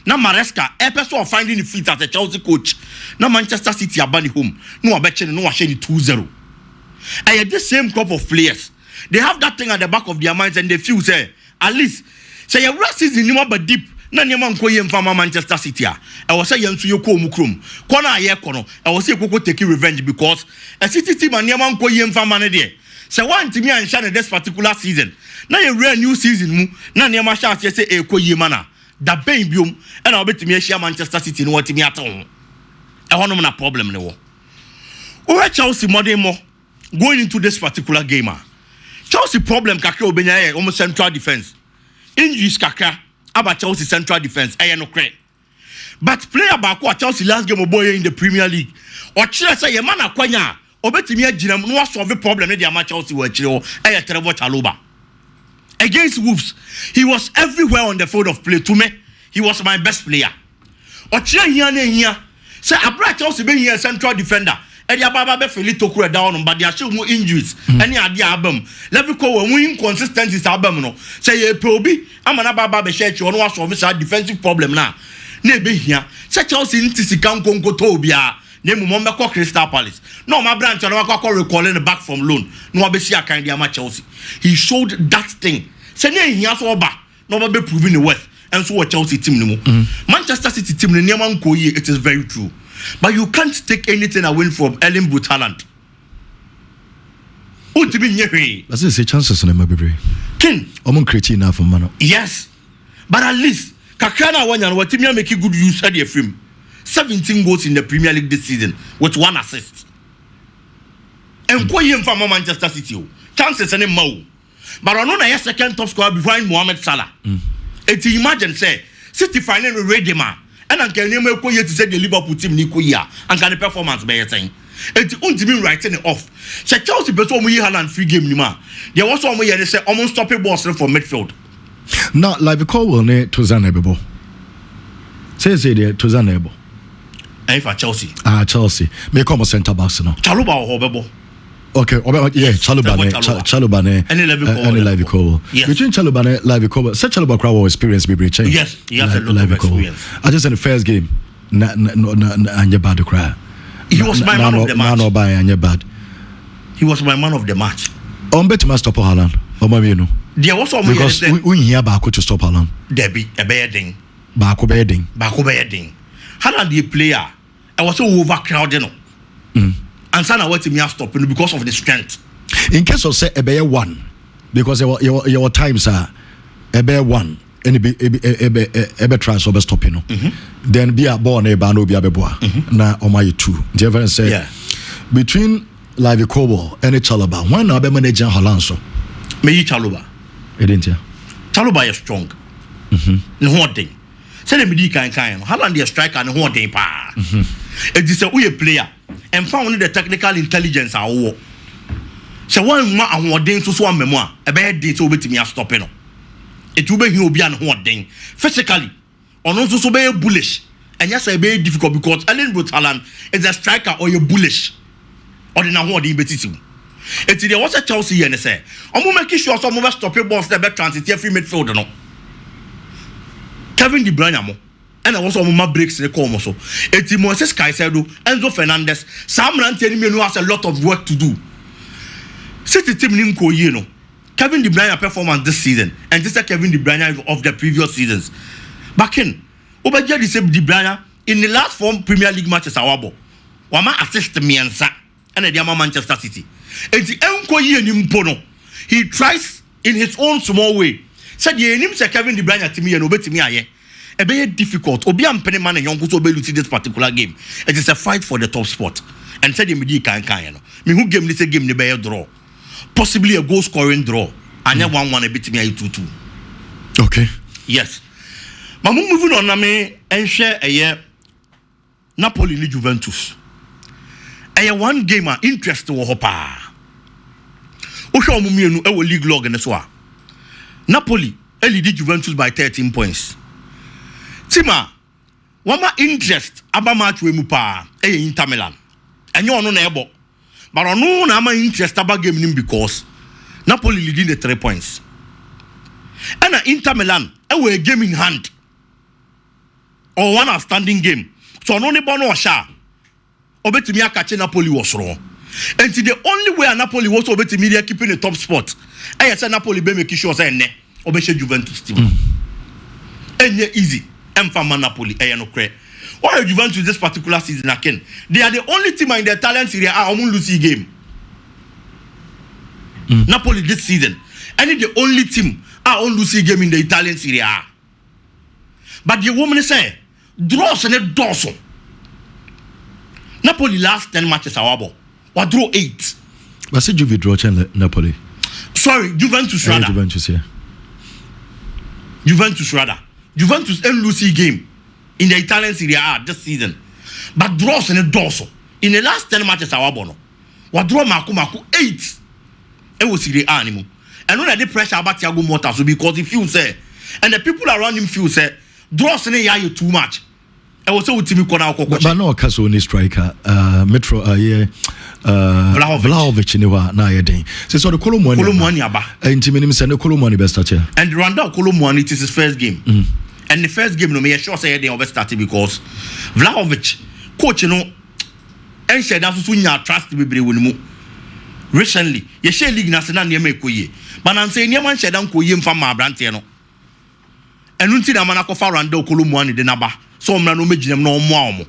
Now Maresca, episode finding the fit as a Chelsea coach. Now Manchester City are banning home. No, I bet you no, I share 2-0. I had the same crop of players. They have that thing at the back of their minds and they feel say at least say your last season you but deep na nyama nko yem fama Manchester City I was say yem to you ko mukrum kona aye kono I was say koko take revenge because a City team and nyama nko yem fama ne there say one team and share this particular season na your real new season mu na nyama sha say e ko yem na da ben biom and obetimi share Manchester City no what me aton e hono na problem ne wo o Chelsea modern more going into this particular game Chelsea problem kakra obenya almost central defense. Injuries kakra about Chelsea central defense. No credit. But player back what Chelsea last game boy in the Premier League. Or Chelsea say man akwanya obetimi agina no solve problem na dia Chelsea were chiro Trevor Chalobah. Against Wolves, he was everywhere on the field of play. To me, he was my best player. Or here say abra Chelsea be here central defender. And the Baba be Felito Kure down, but they are still more injuries. Any idea album. Let me call when we inconsistencies album no. Say ye probi, I'm an Baba be share you on what of a defensive problem now. Nebe here. Say Chelsea in Tisikan Congo Tobia. Name Mumba Crystal Palace. No, my branch and I recalling the back from loan. No, I see a kind of Chelsea. He showed that thing. Say he has all back. No, be proving the worth. And so a Chelsea team no more. Manchester City team it is very true. But you can't take anything away from Erling Braut Haaland. That's the chances in my baby. King. I'm creating enough for man. Yes. But at least Kakana Wanyan what team making good use of the film. 17 goals in the Premier League this season with 1 assist. And him from Manchester City. Chances and Mau. But I know a second top scorer behind Mohamed Salah. And to imagine say City finally ready man. and I can name a to say the Liverpool team Nikoya and can the performance by a thing. It's ultimately writing it off. So Chelsea better we had a free game Nima. There was one way they say almost stop a boss for midfield. Now, like the call will need to Zanebo. Say there to Zanebo. And for Chelsea. Chelsea. May come a centre back now. Chaluba or Hobebo. Okay, yeah, Chalubane, any live call. Yes. Between Chalubane, live call, such Chaluba crowd experience be change. Yes, he has a lot of experience. I just in the first game, and your bad cry. He was my man of the match. No, by and your bad. He was my man of the match. On bet to stop Haaland. Omamino. There was some because we hear Baku to stop Haaland. Debbie, a bedding. Baku bedding. Haaland the player. I was so overcrowded. And Sana went to me stopping because of the strength. In case of say a bear one, because your times are a bear one, and a transfer over stopping. Then be a born a bano be a beboa. Na o my two. Jever say between Live Kobo and a Chaluba, why not be managing Haaland so? Me Chaluba. It didn't ya. Chaluba is strong. No what thing. Say the midi kind. Haaland is striker and what thing pa. It is a player. And found the technical intelligence are war. So one ma and what so one memoir, a bad day to be me a stopping. It will be he will be an what thing. Physically, or also so very bullish. And yes, a very difficult because Ellen Brutalan is a striker or you're bullish. Or the now what he beats him. It's there was a Chelsea and say, I'm making sure some of us stop your balls that bet transit free midfielder. No. Kevin De Bruyne. And I was on my breaks in the call so. It's Moses Caicedo, Enzo Fernandez. Sam Rantier has a lot of work to do. City team Ninko, you know. Kevin De Bruyne performance this season, and this is Kevin De Bruyne of the previous seasons. Back in, Obadia the same De Bruyne in the last 4 Premier League matches. Awabo, Wama assist me and the Manchester City. And the Enko Nimpono, he tries in his own small way. Said ye name say Kevin De Bruyne to me and obey to me aye. A very difficult. Obi am penny man and young who be this particular game. It is a fight for the top spot. And said him di kan. Me who game this game the be draw. Possibly a goal scoring draw. And 1-1 a bit me 2-2. Okay. Yes. But moving on na me and share a year Napoli ni Juventus. A one game interest wo hopa. O show mu mienu e wo league log ne so a. Napoli lead Juventus by 13 points. Tima, wama interest aba match we mu pa Inter Milan. Enye ono na ebo. But ono na ama interest aba game nim because Napoli leading the 3 points. And Inter Milan a game in hand. Or one outstanding game. So no ne bono sha. Obetimi akache Napoli was wrong. And the only way Napoli was obetimi keeping the top spot. I said Napoli be make sure say ne obeshe Juventus team. Enye easy. Emfama Napoli, no credit. Why are Juventus this particular season again? They are the only team in the Italian Serie A who lose a game. Napoli this season, and the only team who lose a game in the Italian Serie A. But the woman say, draws and a dorsal. Napoli last 10 matches awabo. What draw 8? But say Juve draw Napoli. Sorry, Juventus rather. Juventus, yeah. Juventus rather. Juventus and Lucy game in the Italian Serie A this season. But draws in a dorsal. In the last 10 matches, our bono. What draw Maku 8? It was Serie A anymore. And when I did pressure about Thiago Motta, so because he feels say, and the people around him feel say, draws in a year too much. I was so with me. But no, Casoni striker, Metro, Vlahovic, na yedin. So the Colomwani aba. Intiminim send the Colomwani best starter. And Randa Colomwani, it is his first game. And the first game, no me sure say they over started because Vlahovic, coach, you know, and said that's so you trust to be with mu. Recently, you share league national near me koye. But I'm saying, man said I'm koye from my brand, you know. And until the man ako Randa Colomwani the naba. So I'm not making no more.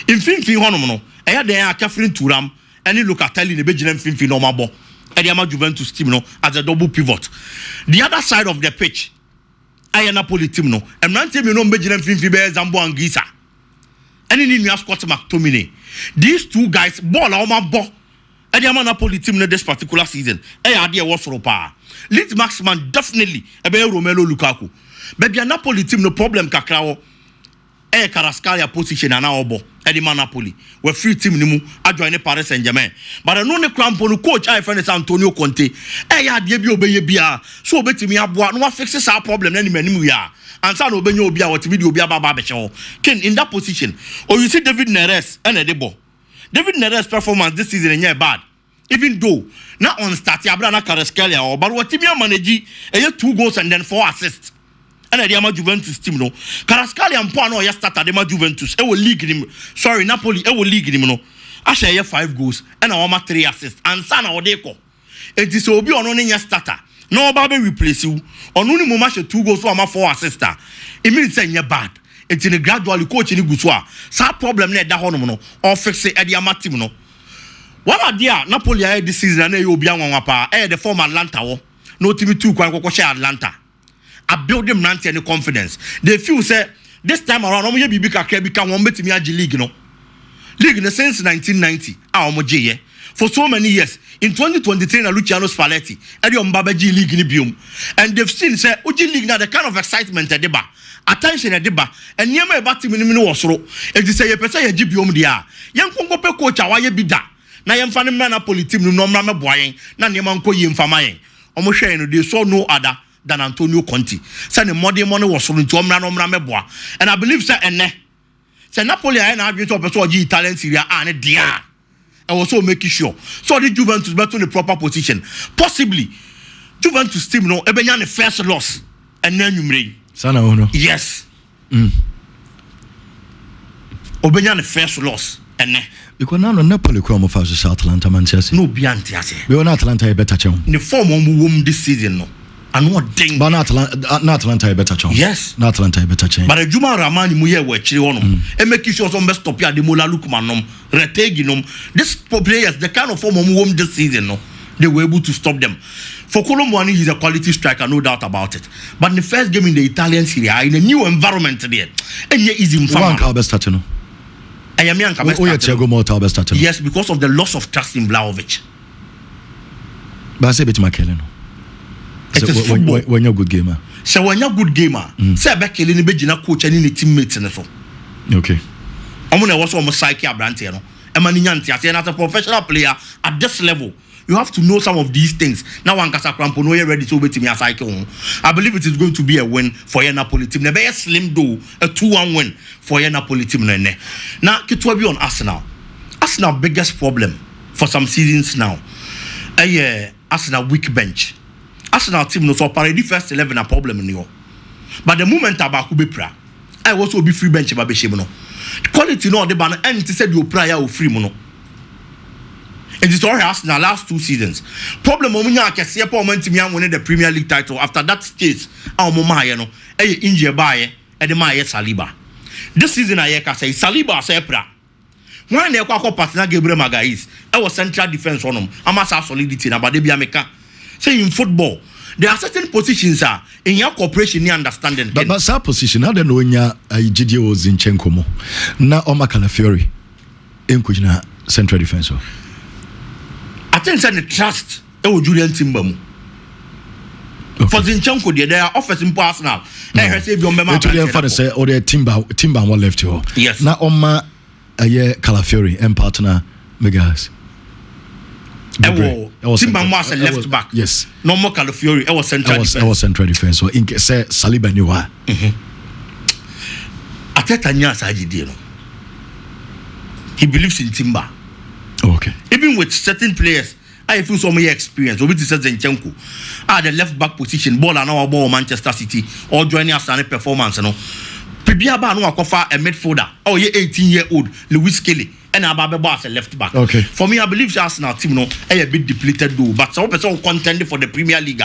In Finfi Honomono, I had the Catherine Turam. And you look at telling the Belgian Finfi no mabo. And the Ama Juventus team no as a double pivot. The other side of the pitch, I am Napoli team no. And not tell me no Belgian Finfi bear Zambo and Gisa. And in you have Scott McTominay. These two guys ball on my ball. And the Ama Napoli team no this particular season. I idea was for power. Lead Maxman definitely a bear Romelu Lukaku. But the Napoli team no problem kakrao. Carascalia position and now obo Edima Napoli. We free team nimu join Paris Saint-Germain. But I know the crampon coach I find is Antonio Conte. Ya debi obeye bia. So obetimi aboa no fixes our problem any menu ya. And san obenyo obia what video obia baba becho. Ken in that position. Or you see David Neres and Edebo. David Neres' performance this season is bad. Even though not on start Abrana Carascalia or but what Timia manage 2 goals and then 4 assists. And the Ama Juventus team no. Carascalia and Pano ya start at the Juventus. It will league him. Sorry, Napoli. It will league him no. I share 5 goals and I 3 assists. And Sana Odeko. It is obi on only your starter. No baby replace you. On only moment 2 goals for 4 assists. It means saying you're bad. It's in a gradually coach in Guswa. Sa problem net that one no. Or fix it at the Ama team no. What are there? Napoli this season and you be on the former Atlanta. No team 2 can share Atlanta. I build them nanti and confidence. They feel say this time around omo ye bibi kakra bi ka won betimi agi league no. League in since 1990 omo je for so many years. In 2023 na Luciano Spalletti e dey omba baji league ni biom. And they've seen say uji league na the kind of excitement e dey ba. Attention e dey ba. And niam e ba team ni wo soro. E dey say ye pese ye gi biom dia. Yen konko pe coach awaye bi da. Na yen fa ne Napoli team no mra me boayen. Na niam anko ye mfa mayen. Omo hwe no they saw no other than Antonio Conte. Say the money was from to omra meboa. And I believe say enne. Say Napoli I na adwin to person ogi Italian Serie A and dia. And also making sure. So the Juventus better in the proper position. Possibly Juventus team no ebenya the first loss and then you Sana ono. Yes. Obenya the first loss enne. Because now Napoli come off as Atlanta Manchester. No bianti ase. We want Atlanta a better chance. The form on this season no. And what ding. But not Atlanta a better chance. Yes. Not Atlanta a better chance. But the Juma Ramani muye we chiri ono. E make sure some best stop ya the Mola Lukman nom. Retegi nom. These players, the kind of form on this season no. They were able to stop them. For Colomboani, he's a quality striker, no doubt about it. But in the first game in the Italian Serie A, in a new environment there, and yet is in One best starter no. Yes, because of the loss of trust in Vlahovic. But I say bit Makele no. When you're a good gamer. So when you're a good gamer, say back in the Bejina coach and in the teammates and so. Okay. I'm gonna also almost psyche Abrante, no. As a professional player at this level, you have to know some of these things. Now one kasa crampo no ready to wait me a cycle. I believe it is going to be a win for your Napoli team. Never a slim do a 2-1 win for your Napoli team. Now Kitwa be on Arsenal. Arsenal biggest problem for some seasons now. Arsenal weak bench. Arsenal team no so already first 11 a problem in you. But the moment about be pra, I also be free bench ba be no. Quality no the ban and said you prayer or free mono. And it's all Arsenal last 2 seasons. Problem omunya akese pa momentum yan win the Premier League title after that stage mama no injury bae e de maye Saliba. This season I ka say Saliba say pra. When they kwa partner Gabriel Magalhaes, I was central defense on him. Amasa solidity na bade bia meka. Say in football there are certain positions in your cooperation and understanding. But that position, how do you know Gidio was in Chenkomo? Now Omar Calafiori in Kujina central defensor. I think the trust Julian Timbamu. For Zinchenko, they are offering Arsenal. I say you remember. Say or the Timba one left you. Yes. Now Omar Calafiori and partner Megas. Timba was a left back. Yes. No more Calafiori. I was central defense. I was central defense. So in say Saliba Niwa. Ateta Saji he believes in Timba. Okay. Even with certain players, I feel some more experience. Obi to say Zinchenko. The left back position, ball and our ball Manchester City or joining us on a performance, no. Pibiaba no akofa a midfielder. Oh, yeah, 18-year-old Lewis Kelly. And Ababe as a left back. Okay. For me, I believe the Arsenal team no a bit depleted though, but some person contending for the Premier League.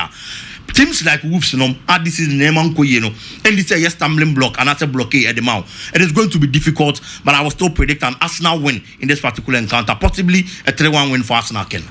Teams like Wolves, this is Neman Koyeno, and this is a stumbling block and that's a blockade at the mouth. It is going to be difficult, but I will still predict an Arsenal win in this particular encounter, possibly a 3-1 win for Arsenal. Ken.